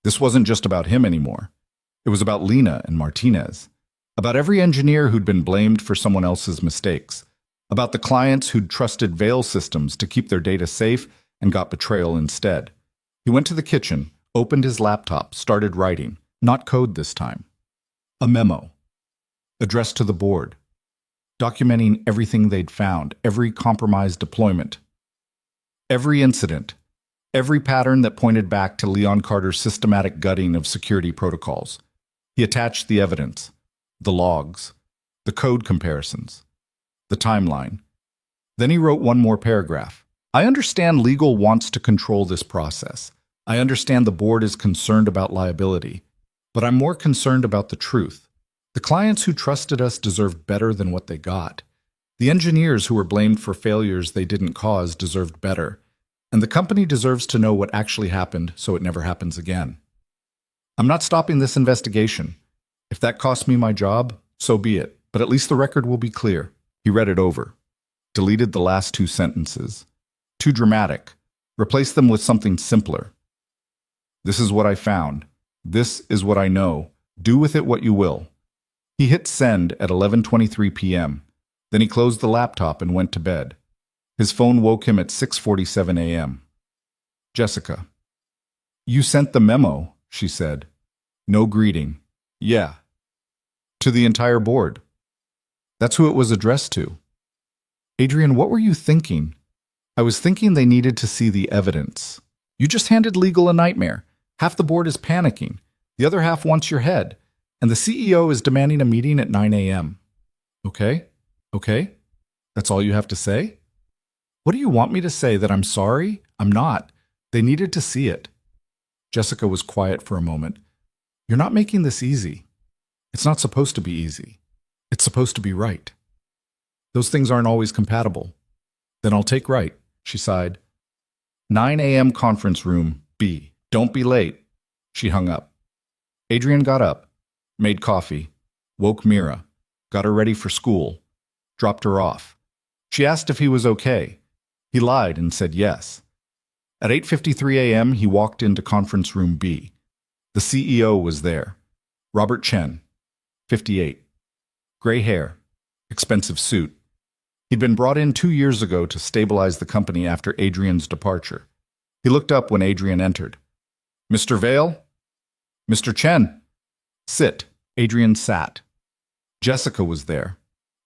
This wasn't just about him anymore. It was about Lena and Martinez. About every engineer who'd been blamed for someone else's mistakes. About the clients who'd trusted Veil Systems to keep their data safe and got betrayal instead. He went to the kitchen, opened his laptop, started writing. Not code this time. A memo. Addressed to the board. Documenting everything they'd found, every compromised deployment. Every incident. Every pattern that pointed back to Leon Carter's systematic gutting of security protocols. He attached the evidence. The logs. The code comparisons. The timeline. Then he wrote one more paragraph. "I understand legal wants to control this process. I understand the board is concerned about liability. But I'm more concerned about the truth. The clients who trusted us deserved better than what they got. The engineers who were blamed for failures they didn't cause deserved better. And the company deserves to know what actually happened so it never happens again. I'm not stopping this investigation. If that costs me my job, so be it. But at least the record will be clear." He read it over. Deleted the last two sentences. Too dramatic. Replaced them with something simpler. "This is what I found. This is what I know. Do with it what you will." He hit send at 11:23 p.m. Then he closed the laptop and went to bed. His phone woke him at 6:47 a.m. "Jessica." "You sent the memo," she said. No greeting. "Yeah." "To the entire board." "That's who it was addressed to." "Adrian, what were you thinking?" "I was thinking they needed to see the evidence. You just handed legal a nightmare. Half the board is panicking. The other half wants your head. And the CEO is demanding a meeting at 9 a.m. Okay? Okay? That's all you have to say? What do you want me to say, that I'm sorry? I'm not. They needed to see it." Jessica was quiet for a moment. "You're not making this easy. It's not supposed to be easy. It's supposed to be right. Those things aren't always compatible." "Then I'll take right," she sighed. 9 a.m. conference room, B. "Don't be late." She hung up. Adrian got up, made coffee, woke Mira, got her ready for school, dropped her off. She asked if he was okay. He lied and said yes. At 8:53 a.m., he walked into conference room B. The CEO was there. Robert Chen, 58. Gray hair, expensive suit. He'd been brought in 2 years ago to stabilize the company after Adrian's departure. He looked up when Adrian entered. "Mr. Vale?" "Mr. Chen." "Sit." Adrian sat. Jessica was there.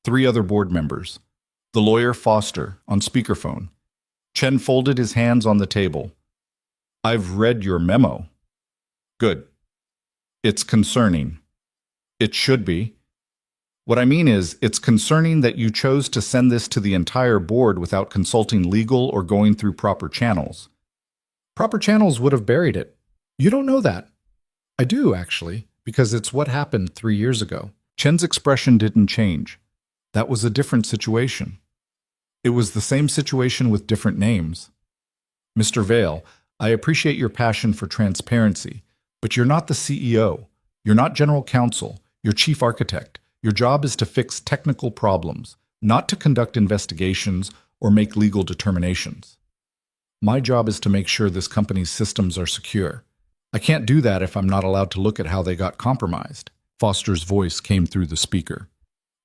3 other board members. The lawyer Foster, on speakerphone. Chen folded his hands on the table. "I've read your memo." "Good. It's concerning." "It should be. What I mean is, it's concerning that you chose to send this to the entire board without consulting legal or going through proper channels." "Proper channels would have buried it." "You don't know that." "I do, actually, because it's what happened 3 years ago." Chen's expression didn't change. That was a different situation. It was the same situation with different names. "Mr. Vale, I appreciate your passion for transparency, but you're not the CEO. You're not general counsel. You're chief architect. Your job is to fix technical problems, not to conduct investigations or make legal determinations. My job is to make sure this company's systems are secure. I can't do that if I'm not allowed to look at how they got compromised." Foster's voice came through the speaker.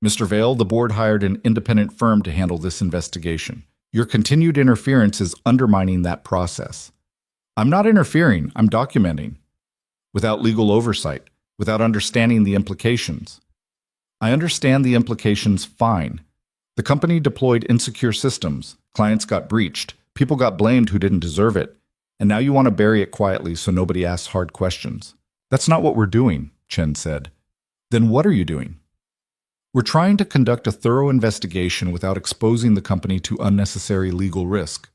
Mr. Vale, the board hired an independent firm to handle this investigation. Your continued interference is undermining that process. I'm not interfering, I'm documenting. Without legal oversight, without understanding the implications. I understand the implications fine. The company deployed insecure systems, clients got breached, people got blamed who didn't deserve it, and now you want to bury it quietly so nobody asks hard questions. That's not what we're doing, Chen said. Then what are you doing? We're trying to conduct a thorough investigation without exposing the company to unnecessary legal risk.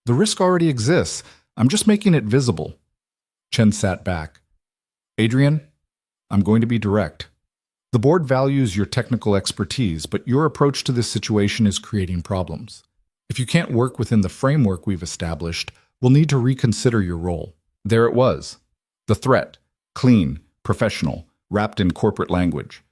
The risk already exists. I'm just making it visible. Chen sat back. Adrian, I'm going to be direct. The board values your technical expertise, but your approach to this situation is creating problems. If you can't work within the framework we've established, we'll need to reconsider your role. There it was. The threat. Clean, professional, wrapped in corporate language.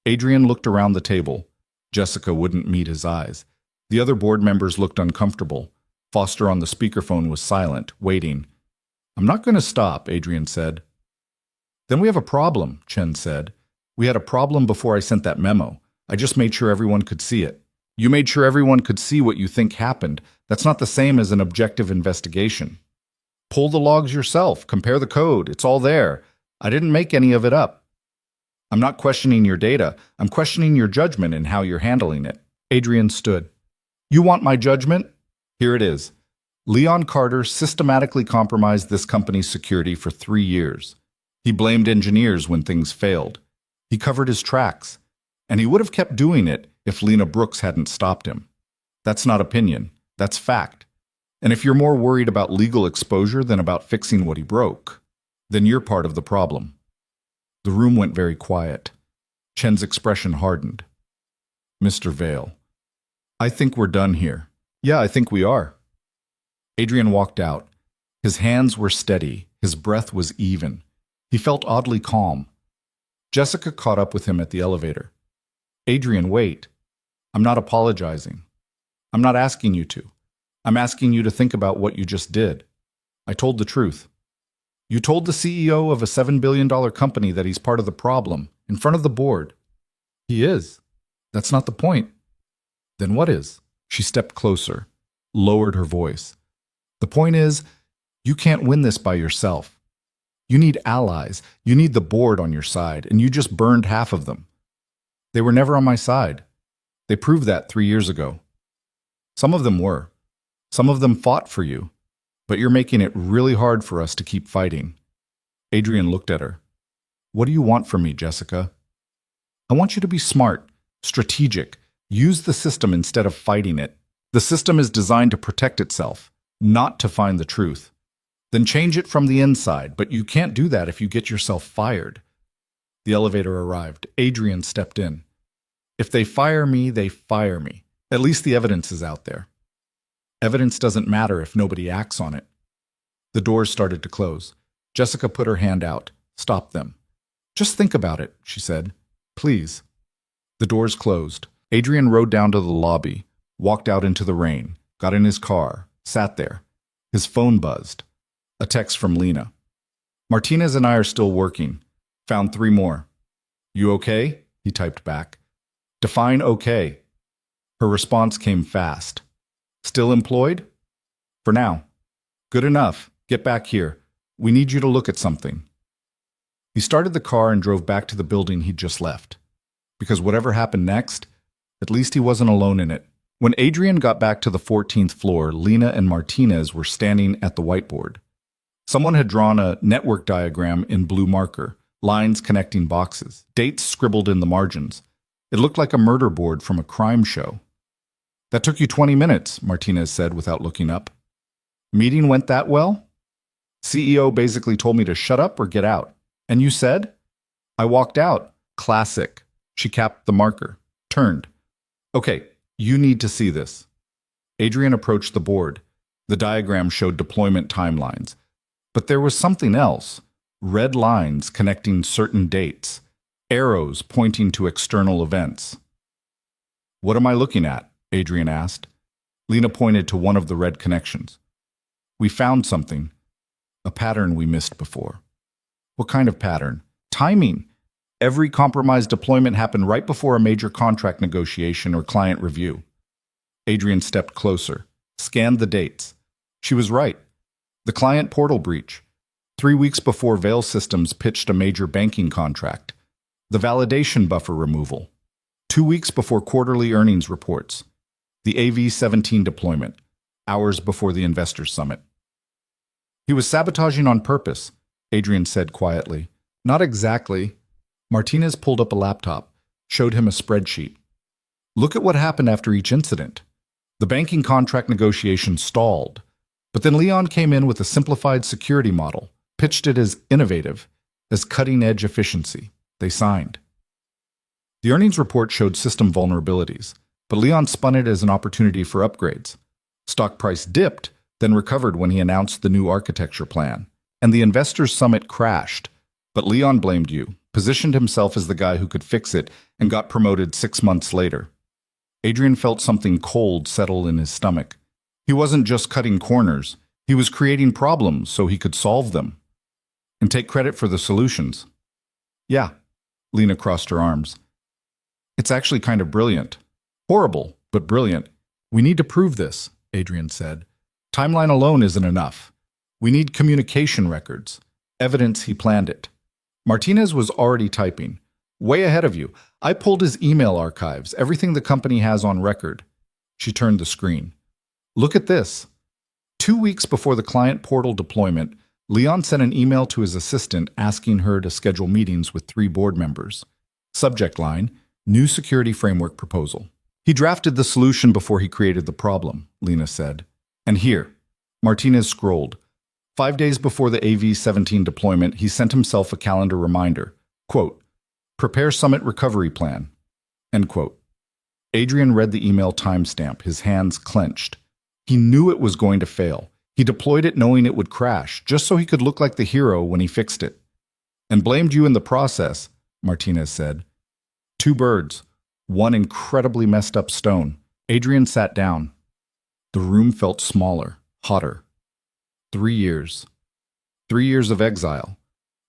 Adrian looked around the table. Jessica wouldn't meet his eyes. The other board members looked uncomfortable. Foster on the speakerphone was silent, waiting. I'm not going to stop, Adrian said. Then we have a problem, Chen said. We had a problem before I sent that memo. I just made sure everyone could see it. You made sure everyone could see what you think happened. That's not the same as an objective investigation. Pull the logs yourself. Compare the code. It's all there. I didn't make any of it up. I'm not questioning your data. I'm questioning your judgment and how you're handling it. Adrian stood. You want my judgment? Here it is. Leon Carter systematically compromised this company's security for 3 years. He blamed engineers when things failed. He covered his tracks. And he would have kept doing it if Lena Brooks hadn't stopped him. That's not opinion. That's fact. And if you're more worried about legal exposure than about fixing what he broke, then you're part of the problem. The room went very quiet. Chen's expression hardened. Mr. Vale, I think we're done here. Yeah, I think we are. Adrian walked out. His hands were steady. His breath was even. He felt oddly calm. Jessica caught up with him at the elevator. Adrian, wait. I'm not apologizing. I'm not asking you to. I'm asking you to think about what you just did. I told the truth. You told the CEO of a $7 billion company that he's part of the problem, in front of the board. He is. That's not the point. Then what is? She stepped closer, lowered her voice. The point is, you can't win this by yourself. You need allies. You need the board on your side, and you just burned half of them. They were never on my side. They proved that 3 years ago. Some of them were. Some of them fought for you. But you're making it really hard for us to keep fighting. Adrian looked at her. What do you want from me, Jessica? I want you to be smart, strategic. Use the system instead of fighting it. The system is designed to protect itself, not to find the truth. Then change it from the inside, but you can't do that if you get yourself fired. The elevator arrived. Adrian stepped in. If they fire me, they fire me. At least the evidence is out there. Evidence doesn't matter if nobody acts on it. The doors started to close. Jessica put her hand out. Stop them. Just think about it, she said. Please. The doors closed. Adrian rode down to the lobby, walked out into the rain, got in his car, sat there. His phone buzzed. A text from Lena. Martinez and I are still working. Found 3 more. You okay? He typed back. Define okay. Her response came fast. Still employed? For now. Good enough. Get back here. We need you to look at something. He started the car and drove back to the building he'd just left. Because whatever happened next, at least he wasn't alone in it. When Adrian got back to the 14th floor, Lena and Martinez were standing at the whiteboard. Someone had drawn a network diagram in blue marker, lines connecting boxes, dates scribbled in the margins. It looked like a murder board from a crime show. That took you 20 minutes, Martinez said without looking up. Meeting went that well? CEO basically told me to shut up or get out. And you said? I walked out. Classic. She capped the marker, turned. Okay, you need to see this. Adrian approached the board. The diagram showed deployment timelines. But there was something else. Red lines connecting certain dates. Arrows pointing to external events. What am I looking at? Adrian asked. Lena pointed to one of the red connections. We found something. A pattern we missed before. What kind of pattern? Timing. Every compromised deployment happened right before a major contract negotiation or client review. Adrian stepped closer, scanned the dates. She was right. The client portal breach, 3 weeks before Veil Systems pitched a major banking contract. The validation buffer removal, 2 weeks before quarterly earnings reports. The AV-17 deployment, hours before the Investors Summit. He was sabotaging on purpose, Adrian said quietly. Not exactly. Martinez pulled up a laptop, showed him a spreadsheet. Look at what happened after each incident. The banking contract negotiation stalled, but then Leon came in with a simplified security model, pitched it as innovative, as cutting-edge efficiency. They signed. The earnings report showed system vulnerabilities, but Leon spun it as an opportunity for upgrades. Stock price dipped, then recovered when he announced the new architecture plan, and the Investors Summit crashed. But Leon blamed you, positioned himself as the guy who could fix it, and got promoted 6 months later. Adrian felt something cold settle in his stomach. He wasn't just cutting corners. He was creating problems so he could solve them. And take credit for the solutions. Yeah, Lena crossed her arms. It's actually kind of brilliant. Horrible, but brilliant. We need to prove this, Adrian said. Timeline alone isn't enough. We need communication records, evidence he planned it. Martinez was already typing. Way ahead of you. I pulled his email archives, everything the company has on record. She turned the screen. Look at this. 2 weeks before the client portal deployment, Leon sent an email to his assistant asking her to schedule meetings with 3 board members. Subject line, New Security Framework Proposal. He drafted the solution before he created the problem, Lena said. And here, Martinez scrolled. 5 days before the AV-17 deployment, he sent himself a calendar reminder. Quote, prepare summit recovery plan. End quote. Adrian read the email timestamp, his hands clenched. He knew it was going to fail. He deployed it knowing it would crash, just so he could look like the hero when he fixed it. And blamed you in the process, Martinez said. 2 birds, 1 incredibly messed up stone. Adrian sat down. The room felt smaller, hotter. 3 years. 3 years of exile.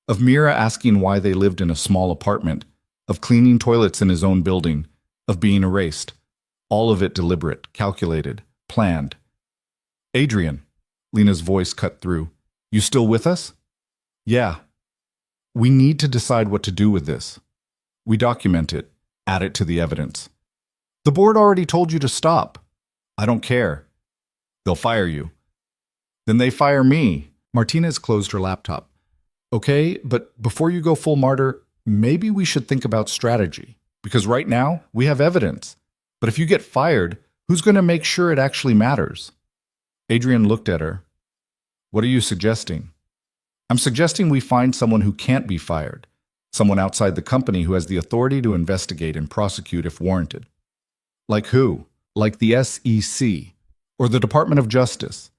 Of Mira asking why they lived in a small apartment. Of cleaning toilets in his own building. Of being erased. All of it deliberate, calculated, planned. Adrian, Lena's voice cut through. You still with us? Yeah. We need to decide what to do with this. We document it, add it to the evidence. The board already told you to stop. I don't care. They'll fire you. Then they fire me. Martinez closed her laptop. Okay, but before you go full martyr, maybe we should think about strategy. Because right now, we have evidence. But if you get fired, who's going to make sure it actually matters? Adrian looked at her. What are you suggesting? I'm suggesting we find someone who can't be fired. Someone outside the company who has the authority to investigate and prosecute if warranted. Like who? Like the SEC or the Department of Justice.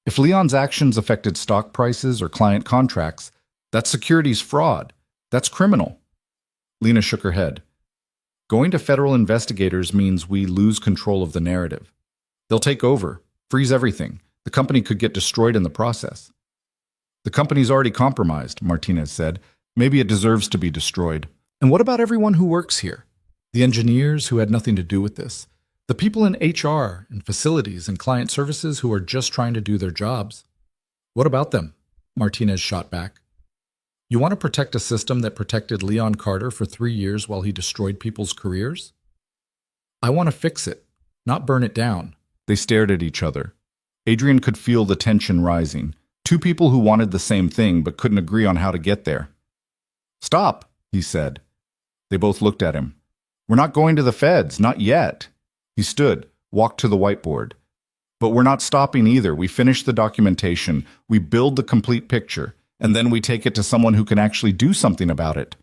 If Leon's actions affected stock prices or client contracts, that's securities fraud. That's criminal. Lena shook her head. Going to federal investigators means we lose control of the narrative. They'll take over, freeze everything. The company could get destroyed in the process. The company's already compromised, Martinez said. Maybe it deserves to be destroyed. And what about everyone who works here? The engineers who had nothing to do with this? The people in HR and facilities and client services who are just trying to do their jobs? What about them? Martinez shot back. You want to protect a system that protected Leon Carter for 3 years while he destroyed people's careers? I want to fix it, not burn it down. They stared at each other. Adrian could feel the tension rising. 2 people who wanted the same thing but couldn't agree on how to get there. Stop, he said. They both looked at him. We're not going to the feds, not yet. He stood, walked to the whiteboard. But we're not stopping either. We finish the documentation, we build the complete picture, and then we take it to someone who can actually do something about it.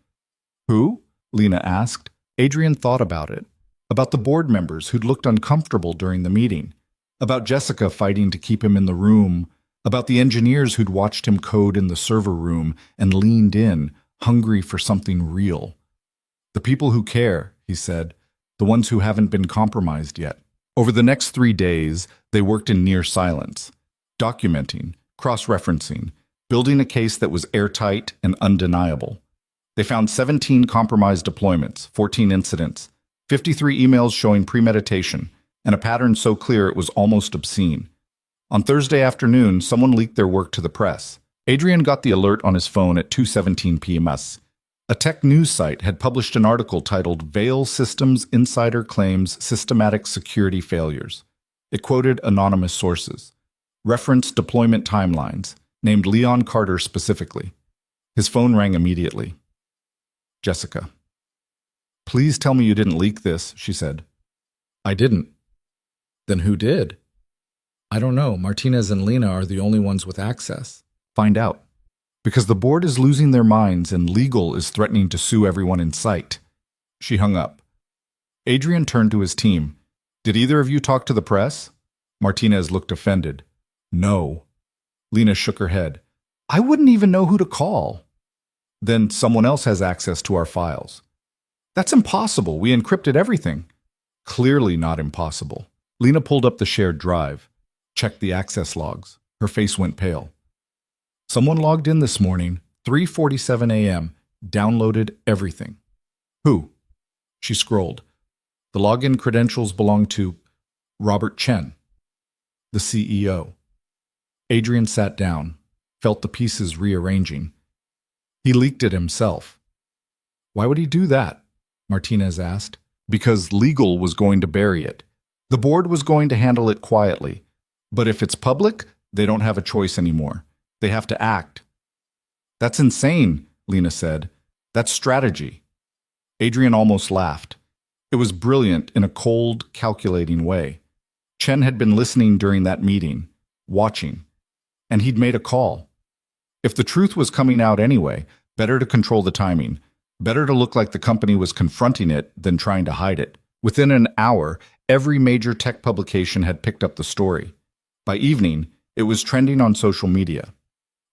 Who? Lena asked. Adrian thought about it. About the board members who'd looked uncomfortable during the meeting. About Jessica fighting to keep him in the room. About the engineers who'd watched him code in the server room and leaned in, hungry for something real. The people who care, he said. The ones who haven't been compromised yet. Over the next 3 days, they worked in near silence, documenting, cross-referencing, building a case that was airtight and undeniable. They found 17 compromised deployments, 14 incidents, 53 emails showing premeditation, and a pattern so clear it was almost obscene. On Thursday afternoon, someone leaked their work to the press. Adrian got the alert on his phone at 2:17 p.m. A tech news site had published an article titled Veil Systems Insider Claims Systematic Security Failures. It quoted anonymous sources, referenced deployment timelines, named Leon Carter specifically. His phone rang immediately. Jessica. Please tell me you didn't leak this, she said. I didn't. Then who did? I don't know. Martinez and Lena are the only ones with access. Find out. Because the board is losing their minds and legal is threatening to sue everyone in sight. She hung up. Adrian turned to his team. Did either of you talk to the press? Martinez looked offended. No. Lena shook her head. I wouldn't even know who to call. Then someone else has access to our files. That's impossible. We encrypted everything. Clearly not impossible. Lena pulled up the shared drive, checked the access logs. Her face went pale. Someone logged in this morning, 3:47 a.m., downloaded everything. Who? She scrolled. The login credentials belong to Robert Chen, the CEO. Adrian sat down, felt the pieces rearranging. He leaked it himself. Why would he do that? Martinez asked. Because legal was going to bury it. The board was going to handle it quietly. But if it's public, they don't have a choice anymore. They have to act. That's insane, Lena said. That's strategy. Adrian almost laughed. It was brilliant in a cold, calculating way. Chen had been listening during that meeting, watching, and he'd made a call. If the truth was coming out anyway, better to control the timing. Better to look like the company was confronting it than trying to hide it. Within an hour, every major tech publication had picked up the story. By evening, it was trending on social media.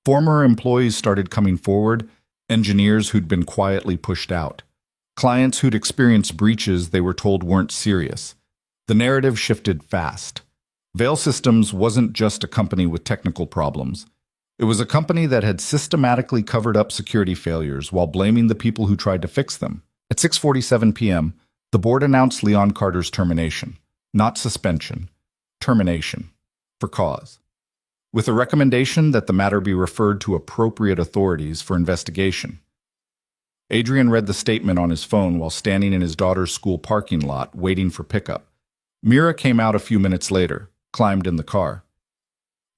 Former employees started coming forward, engineers who'd been quietly pushed out. Clients who'd experienced breaches they were told weren't serious. The narrative shifted fast. Veil Systems wasn't just a company with technical problems. It was a company that had systematically covered up security failures while blaming the people who tried to fix them. At 6:47 p.m., the board announced Leon Carter's termination, not suspension, termination, for cause, with a recommendation that the matter be referred to appropriate authorities for investigation. Adrian read the statement on his phone while standing in his daughter's school parking lot waiting for pickup. Mira came out a few minutes later, climbed in the car.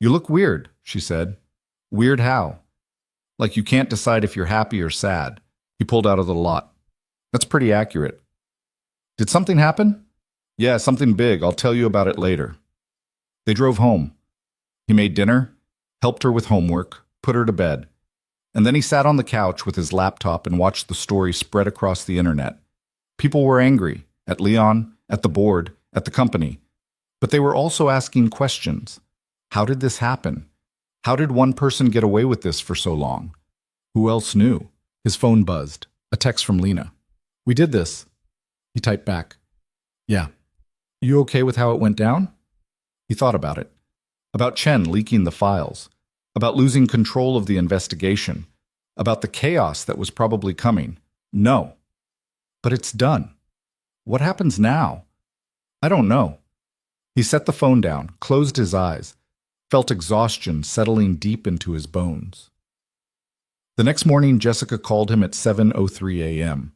You look weird, she said. Weird how? Like you can't decide if you're happy or sad. He pulled out of the lot. That's pretty accurate. Did something happen? Yeah, something big. I'll tell you about it later. They drove home. He made dinner, helped her with homework, put her to bed. And then he sat on the couch with his laptop and watched the story spread across the internet. People were angry, at Leon, at the board, at the company. But they were also asking questions. How did this happen? How did one person get away with this for so long? Who else knew? His phone buzzed. A text from Lena. We did this. He typed back. Yeah. You okay with how it went down? He thought about it. About Chen leaking the files. About losing control of the investigation. About the chaos that was probably coming. No. But it's done. What happens now? I don't know. He set the phone down, closed his eyes, felt exhaustion settling deep into his bones. The next morning, Jessica called him at 7:03 a.m.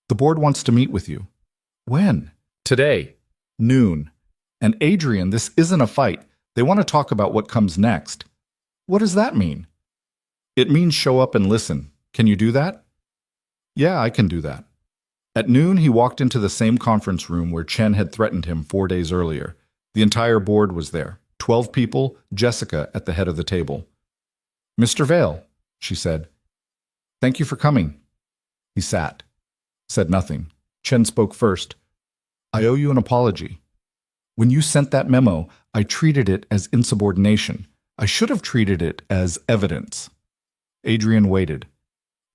The board wants to meet with you. When? Today. Noon. And Adrian, this isn't a fight. They want to talk about what comes next. What does that mean? It means show up and listen. Can you do that? Yeah, I can do that. At noon, he walked into the same conference room where Chen had threatened him 4 days earlier. The entire board was there. 12 people, Jessica at the head of the table. Mr. Veil, she said. Thank you for coming. He sat, said nothing. Chen spoke first. I owe you an apology. When you sent that memo, I treated it as insubordination. I should have treated it as evidence. Adrian waited.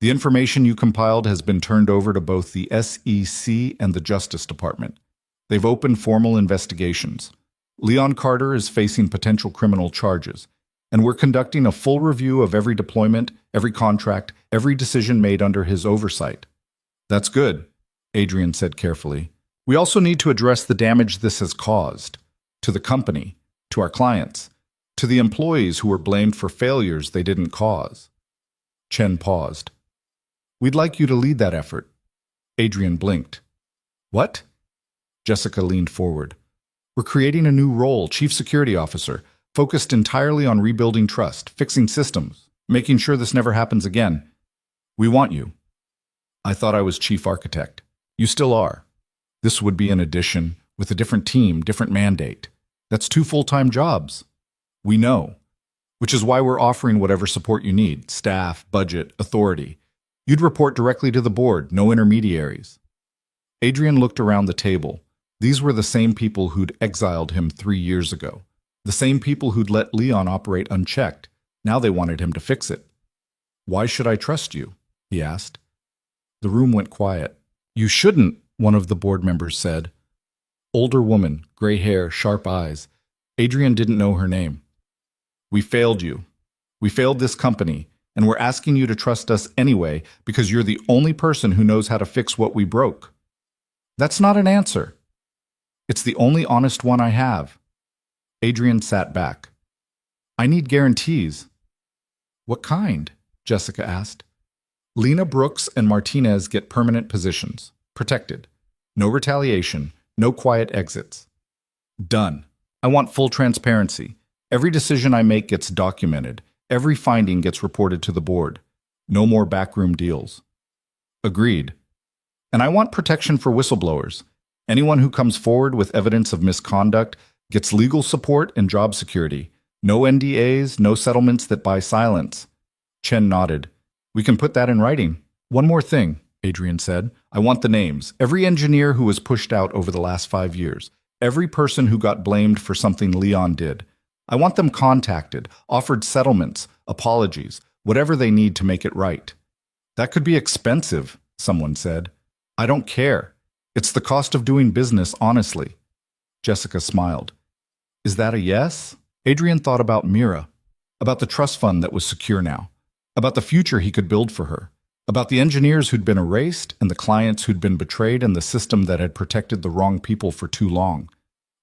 The information you compiled has been turned over to both the SEC and the Justice Department. They've opened formal investigations. Leon Carter is facing potential criminal charges, and we're conducting a full review of every deployment, every contract, every decision made under his oversight. That's good, Adrian said carefully. We also need to address the damage this has caused to the company, to our clients, to the employees who were blamed for failures they didn't cause. Chen paused. We'd like you to lead that effort. Adrian blinked. What? Jessica leaned forward. We're creating a new role, Chief Security Officer, focused entirely on rebuilding trust, fixing systems, making sure this never happens again. We want you. I thought I was Chief Architect. You still are. This would be an addition, with a different team, different mandate. That's 2 full-time jobs. We know. Which is why we're offering whatever support you need, staff, budget, authority. You'd report directly to the board, no intermediaries. Adrian looked around the table. These were the same people who'd exiled him 3 years ago. The same people who'd let Leon operate unchecked. Now they wanted him to fix it. Why should I trust you? He asked. The room went quiet. You shouldn't, one of the board members said. Older woman, gray hair, sharp eyes. Adrian didn't know her name. We failed you. We failed this company, and we're asking you to trust us anyway because you're the only person who knows how to fix what we broke. That's not an answer. It's the only honest one I have. Adrian sat back. I need guarantees. What kind? Jessica asked. Lena Brooks and Martinez get permanent positions, protected. No retaliation, no quiet exits. Done. I want full transparency. Every decision I make gets documented. Every finding gets reported to the board. No more backroom deals. Agreed. And I want protection for whistleblowers. Anyone who comes forward with evidence of misconduct gets legal support and job security. No NDAs, no settlements that buy silence. Chen nodded. We can put that in writing. One more thing, Adrian said. I want the names. Every engineer who was pushed out over the last 5 years. Every person who got blamed for something Leon did. I want them contacted, offered settlements, apologies, whatever they need to make it right. That could be expensive, someone said. I don't care. It's the cost of doing business honestly. Jessica smiled. Is that a yes? Adrian thought about Mira, about the trust fund that was secure now, about the future he could build for her, about the engineers who'd been erased and the clients who'd been betrayed and the system that had protected the wrong people for too long.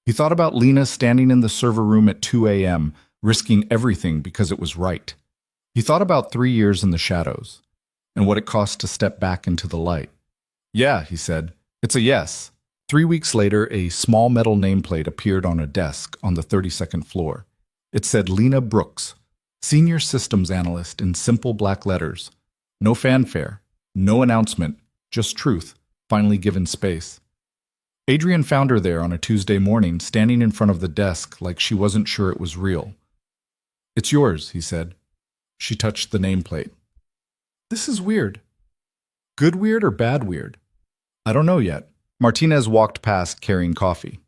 He thought about Lena standing in the server room at 2 a.m., risking everything because it was right. He thought about 3 years in the shadows and what it cost to step back into the light. Yeah, he said, it's a yes. 3 weeks later, a small metal nameplate appeared on a desk on the 32nd floor. It said Lena Brooks, Senior Systems Analyst in simple black letters. No fanfare, no announcement, just truth, finally given space. Adrian found her there on a Tuesday morning, standing in front of the desk like she wasn't sure it was real. It's yours, he said. She touched the nameplate. This is weird. Good weird or bad weird? I don't know yet. Martinez walked past carrying coffee.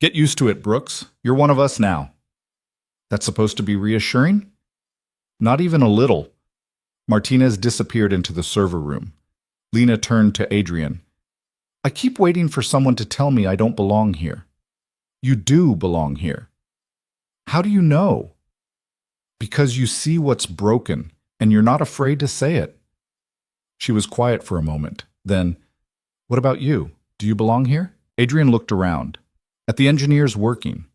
Get used to it, Brooks. You're one of us now. That's supposed to be reassuring? Not even a little. Martinez disappeared into the server room. Lena turned to Adrian. I keep waiting for someone to tell me I don't belong here. You do belong here. How do you know? Because you see what's broken, and you're not afraid to say it. She was quiet for a moment. Then, what about you? Do you belong here? Adrian looked around. At the engineers working.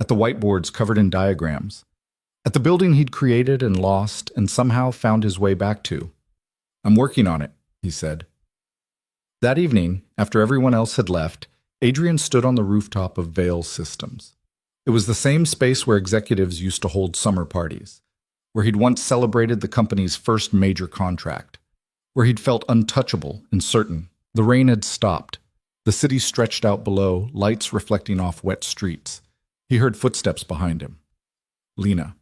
At the whiteboards covered in diagrams. At the building he'd created and lost and somehow found his way back to. I'm working on it, he said. That evening, after everyone else had left, Adrian stood on the rooftop of Vale Systems. It was the same space where executives used to hold summer parties, where he'd once celebrated the company's first major contract, where he'd felt untouchable and certain. The rain had stopped. The city stretched out below, lights reflecting off wet streets. He heard footsteps behind him. Lena.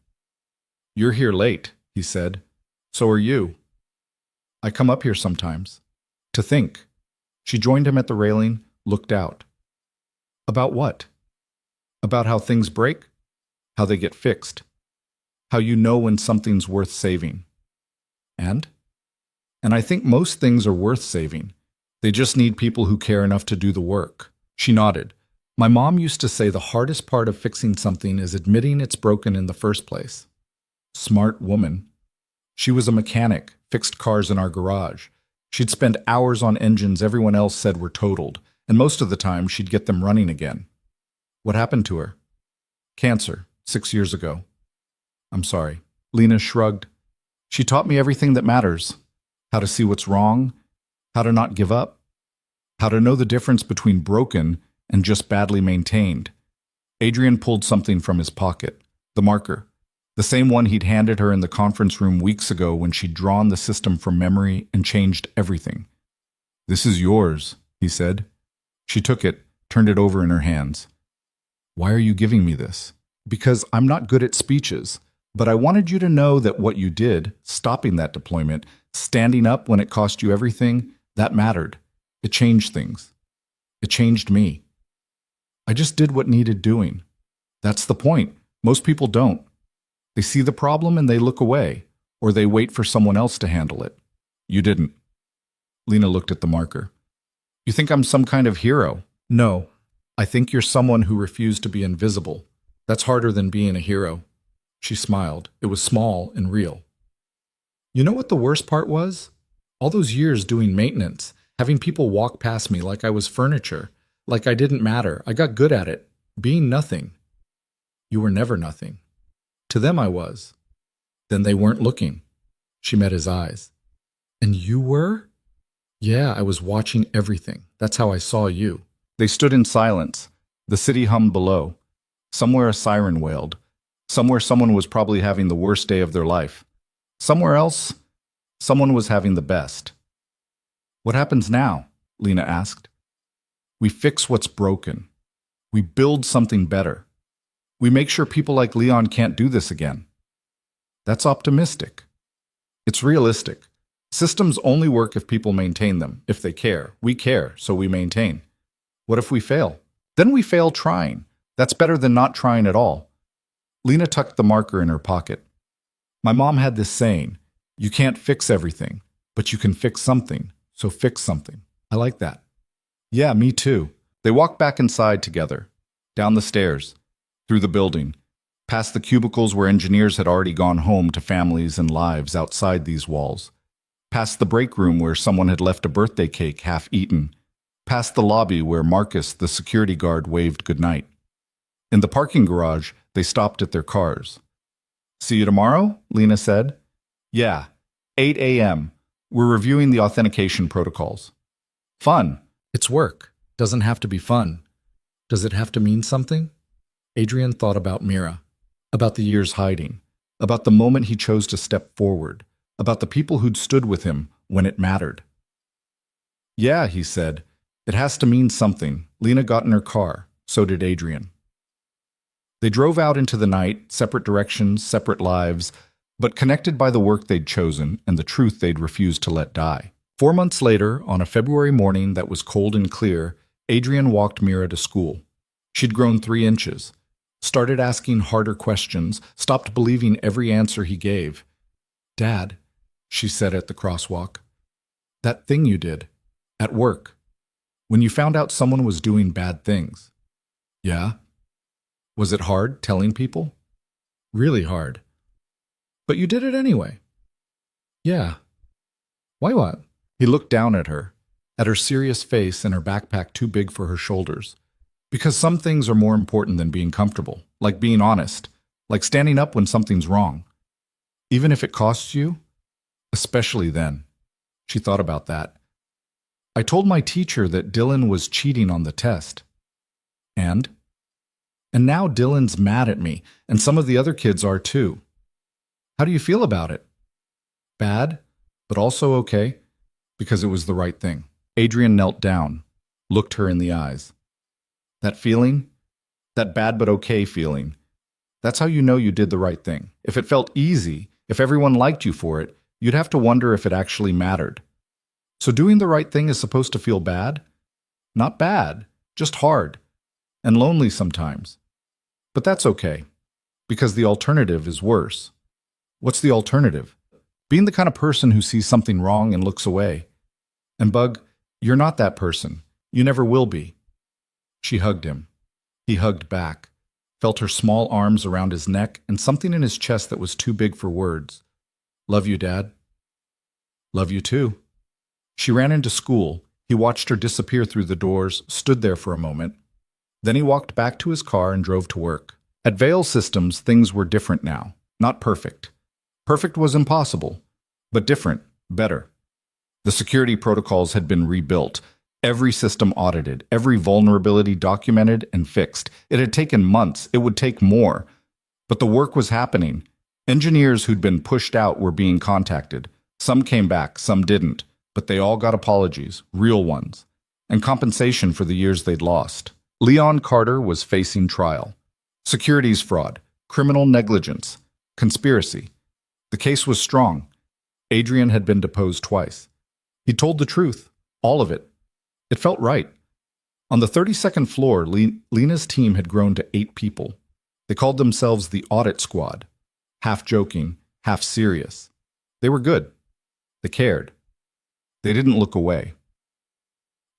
You're here late, he said. So are you. I come up here sometimes. To think. She joined him at the railing, looked out. About what? About how things break? How they get fixed? How you know when something's worth saving? And I think most things are worth saving. They just need people who care enough to do the work. She nodded. My mom used to say the hardest part of fixing something is admitting it's broken in the first place. Smart woman. She was a mechanic, fixed cars in our garage. She'd spend hours on engines everyone else said were totaled, and most of the time she'd get them running again. What happened to her? Cancer, 6 years ago. I'm sorry. Lena shrugged. She taught me everything that matters. How to see what's wrong, how to not give up, how to know the difference between broken and just badly maintained. Adrian pulled something from his pocket, the marker, the same one he'd handed her in the conference room weeks ago when she'd drawn the system from memory and changed everything. This is yours, he said. She took it, turned it over in her hands. Why are you giving me this? Because I'm not good at speeches, but I wanted you to know that what you did, stopping that deployment, standing up when it cost you everything, that mattered. It changed things. It changed me. I just did what needed doing. That's the point. Most people don't. They see the problem and they look away, or they wait for someone else to handle it. You didn't. Lena looked at the marker. You think I'm some kind of hero? No. I think you're someone who refused to be invisible. That's harder than being a hero. She smiled. It was small and real. You know what the worst part was? All those years doing maintenance, having people walk past me like I was furniture, like I didn't matter. I got good at it, being nothing. You were never nothing. To them I was. Then they weren't looking. She met his eyes. And you were? Yeah, I was watching everything. That's how I saw you. They stood in silence. The city hummed below. Somewhere a siren wailed. Somewhere someone was probably having the worst day of their life. Somewhere else, someone was having the best. What happens now? Lena asked. We fix what's broken. We build something better. We make sure people like Leon can't do this again. That's optimistic. It's realistic. Systems only work if people maintain them, if they care. We care, so we maintain. What if we fail? Then we fail trying. That's better than not trying at all. Lena tucked the marker in her pocket. My mom had this saying, you can't fix everything, but you can fix something, so fix something. I like that. Yeah, me too. They walked back inside together, down the stairs, through the building, past the cubicles where engineers had already gone home to families and lives outside these walls, past the break room where someone had left a birthday cake half-eaten, past the lobby where Marcus, the security guard, waved goodnight. In the parking garage, they stopped at their cars. See you tomorrow? Lena said. Yeah, 8 a.m. We're reviewing the authentication protocols. Fun. It's work. Doesn't have to be fun. Does it have to mean something? Adrian thought about Mira, about the years hiding, about the moment he chose to step forward, about the people who'd stood with him when it mattered. Yeah, he said. It has to mean something. Lena got in her car. So did Adrian. They drove out into the night, separate directions, separate lives, but connected by the work they'd chosen and the truth they'd refused to let die. 4 months later, on a February morning that was cold and clear, Adrian walked Mira to school. She'd grown 3 inches, started asking harder questions, stopped believing every answer he gave. Dad, she said at the crosswalk, that thing you did, at work, when you found out someone was doing bad things. Yeah? Was it hard telling people? Really hard. But you did it anyway. Yeah. Why what? He looked down at her serious face and her backpack too big for her shoulders. Because some things are more important than being comfortable, like being honest, like standing up when something's wrong. Even if it costs you? Especially then. She thought about that. I told my teacher that Dylan was cheating on the test. And now Dylan's mad at me, and some of the other kids are too. How do you feel about it? Bad, but also okay, because it was the right thing. Adrian knelt down, looked her in the eyes. That feeling? That bad but okay feeling. That's how you know you did the right thing. If it felt easy, if everyone liked you for it, you'd have to wonder if it actually mattered. So doing the right thing is supposed to feel bad? Not bad, just hard. And lonely sometimes. But that's okay, because the alternative is worse. What's the alternative? Being the kind of person who sees something wrong and looks away. And Bug, you're not that person. You never will be. She hugged him. He hugged back, felt her small arms around his neck and something in his chest that was too big for words. Love you, Dad. Love you too. She ran into school. He watched her disappear through the doors, stood there for a moment. Then he walked back to his car and drove to work. At Vale Systems, things were different now. Not perfect. Perfect was impossible, but different, better. The security protocols had been rebuilt, every system audited, every vulnerability documented and fixed. It had taken months. It would take more. But the work was happening. Engineers who'd been pushed out were being contacted. Some came back, some didn't, but they all got apologies, real ones, and compensation for the years they'd lost. Leon Carter was facing trial. Securities fraud, criminal negligence, conspiracy. The case was strong. Adrian had been deposed twice. He told the truth, all of it. It felt right. On the 32nd floor, Lena's team had grown to 8 people. They called themselves the Audit Squad, half joking, half serious. They were good. They cared. They didn't look away.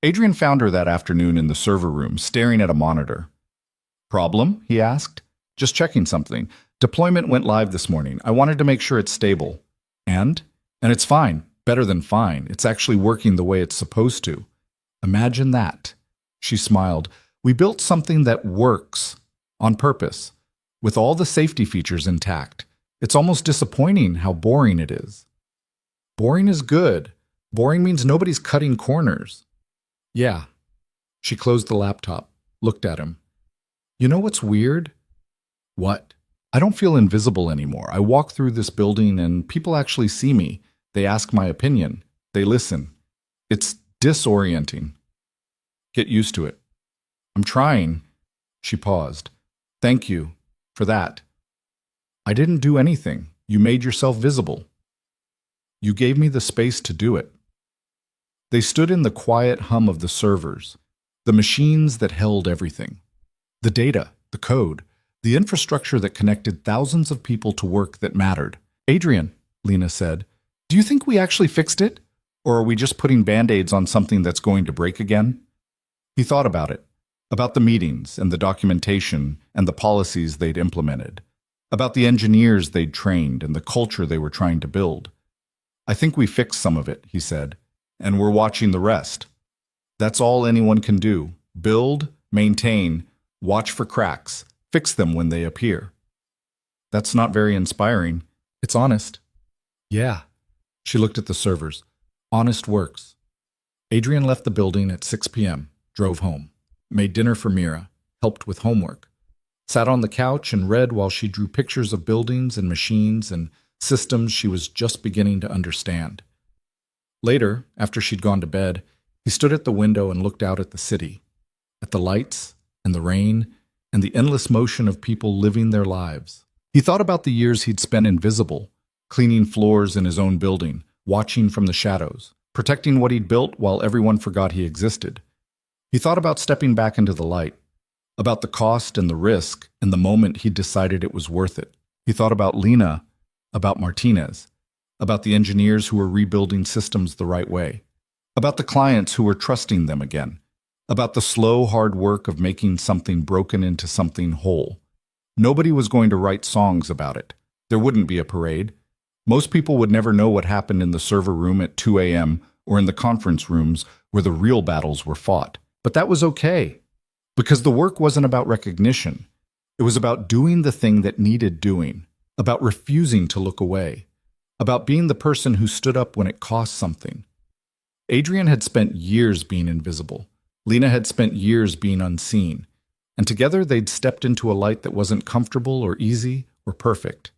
Adrian found her that afternoon in the server room, staring at a monitor. "Problem?" he asked. "Just checking something. Deployment went live this morning. I wanted to make sure it's stable." And it's fine. Better than fine. It's actually working the way it's supposed to. Imagine that. She smiled. "We built something that works. On purpose. With all the safety features intact. It's almost disappointing how boring it is." Boring is good. Boring means nobody's cutting corners. Yeah. She closed the laptop, looked at him. "You know what's weird?" "What?" "I don't feel invisible anymore. I walk through this building and people actually see me. They ask my opinion. They listen. It's disorienting." "Get used to it." "I'm trying." She paused. "Thank you for that." "I didn't do anything. You made yourself visible. You gave me the space to do it." They stood in the quiet hum of the servers, the machines that held everything. The data, the code, the infrastructure that connected thousands of people to work that mattered. "Adrian," Lena said, "do you think we actually fixed it? Or are we just putting Band-Aids on something that's going to break again?" He thought about the meetings and the documentation and the policies they'd implemented, about the engineers they'd trained and the culture they were trying to build. "I think we fixed some of it," he said, "and we're watching the rest. That's all anyone can do. Build, maintain, watch for cracks, fix them when they appear." "That's not very inspiring. It's honest." "Yeah." She looked at the servers. "Honest works." Adrian left the building at 6 p.m., drove home, made dinner for Mira, helped with homework, sat on the couch and read while she drew pictures of buildings and machines and systems she was just beginning to understand. Later, after she'd gone to bed, he stood at the window and looked out at the city, at the lights and the rain and the endless motion of people living their lives. He thought about the years he'd spent invisible, cleaning floors in his own building, watching from the shadows, protecting what he'd built while everyone forgot he existed. He thought about stepping back into the light, about the cost and the risk and the moment he'd decided it was worth it. He thought about Lena, about Martinez, about the engineers who were rebuilding systems the right way, about the clients who were trusting them again, about the slow, hard work of making something broken into something whole. Nobody was going to write songs about it. There wouldn't be a parade. Most people would never know what happened in the server room at 2 a.m. or in the conference rooms where the real battles were fought. But that was okay, because the work wasn't about recognition. It was about doing the thing that needed doing, about refusing to look away, about being the person who stood up when it cost something. Adrian had spent years being invisible. Lena had spent years being unseen. And together they'd stepped into a light that wasn't comfortable or easy or perfect.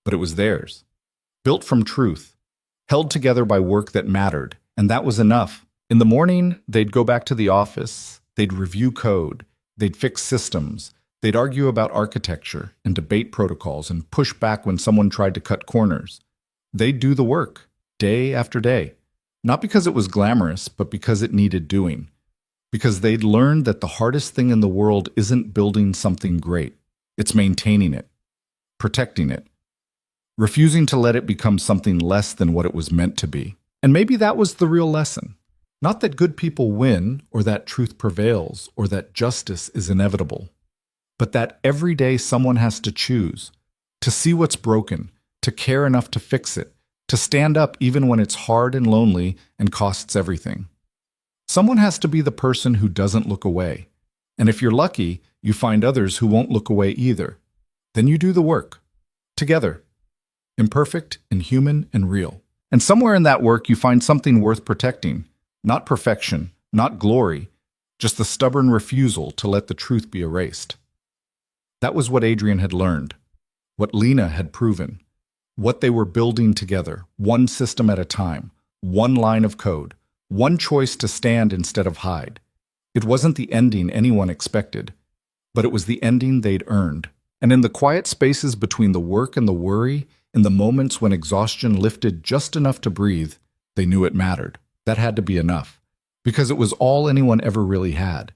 But it was theirs. Built from truth. Held together by work that mattered. And that was enough. In the morning, they'd go back to the office. They'd review code. They'd fix systems. They'd argue about architecture and debate protocols and push back when someone tried to cut corners. They'd do the work, day after day. Not because it was glamorous, but because it needed doing. Because they'd learned that the hardest thing in the world isn't building something great. It's maintaining it, protecting it, refusing to let it become something less than what it was meant to be. And maybe that was the real lesson. Not that good people win, or that truth prevails, or that justice is inevitable, but that every day someone has to choose, to see what's broken, to care enough to fix it, to stand up even when it's hard and lonely and costs everything. Someone has to be the person who doesn't look away. And if you're lucky, you find others who won't look away either. Then you do the work. Together. Imperfect and human and real. And somewhere in that work you find something worth protecting. Not perfection, not glory, just the stubborn refusal to let the truth be erased. That was what Adrian had learned. What Lena had proven. What they were building together, one system at a time, one line of code, one choice to stand instead of hide. It wasn't the ending anyone expected, but it was the ending they'd earned. And in the quiet spaces between the work and the worry, in the moments when exhaustion lifted just enough to breathe, they knew it mattered. That had to be enough, because it was all anyone ever really had.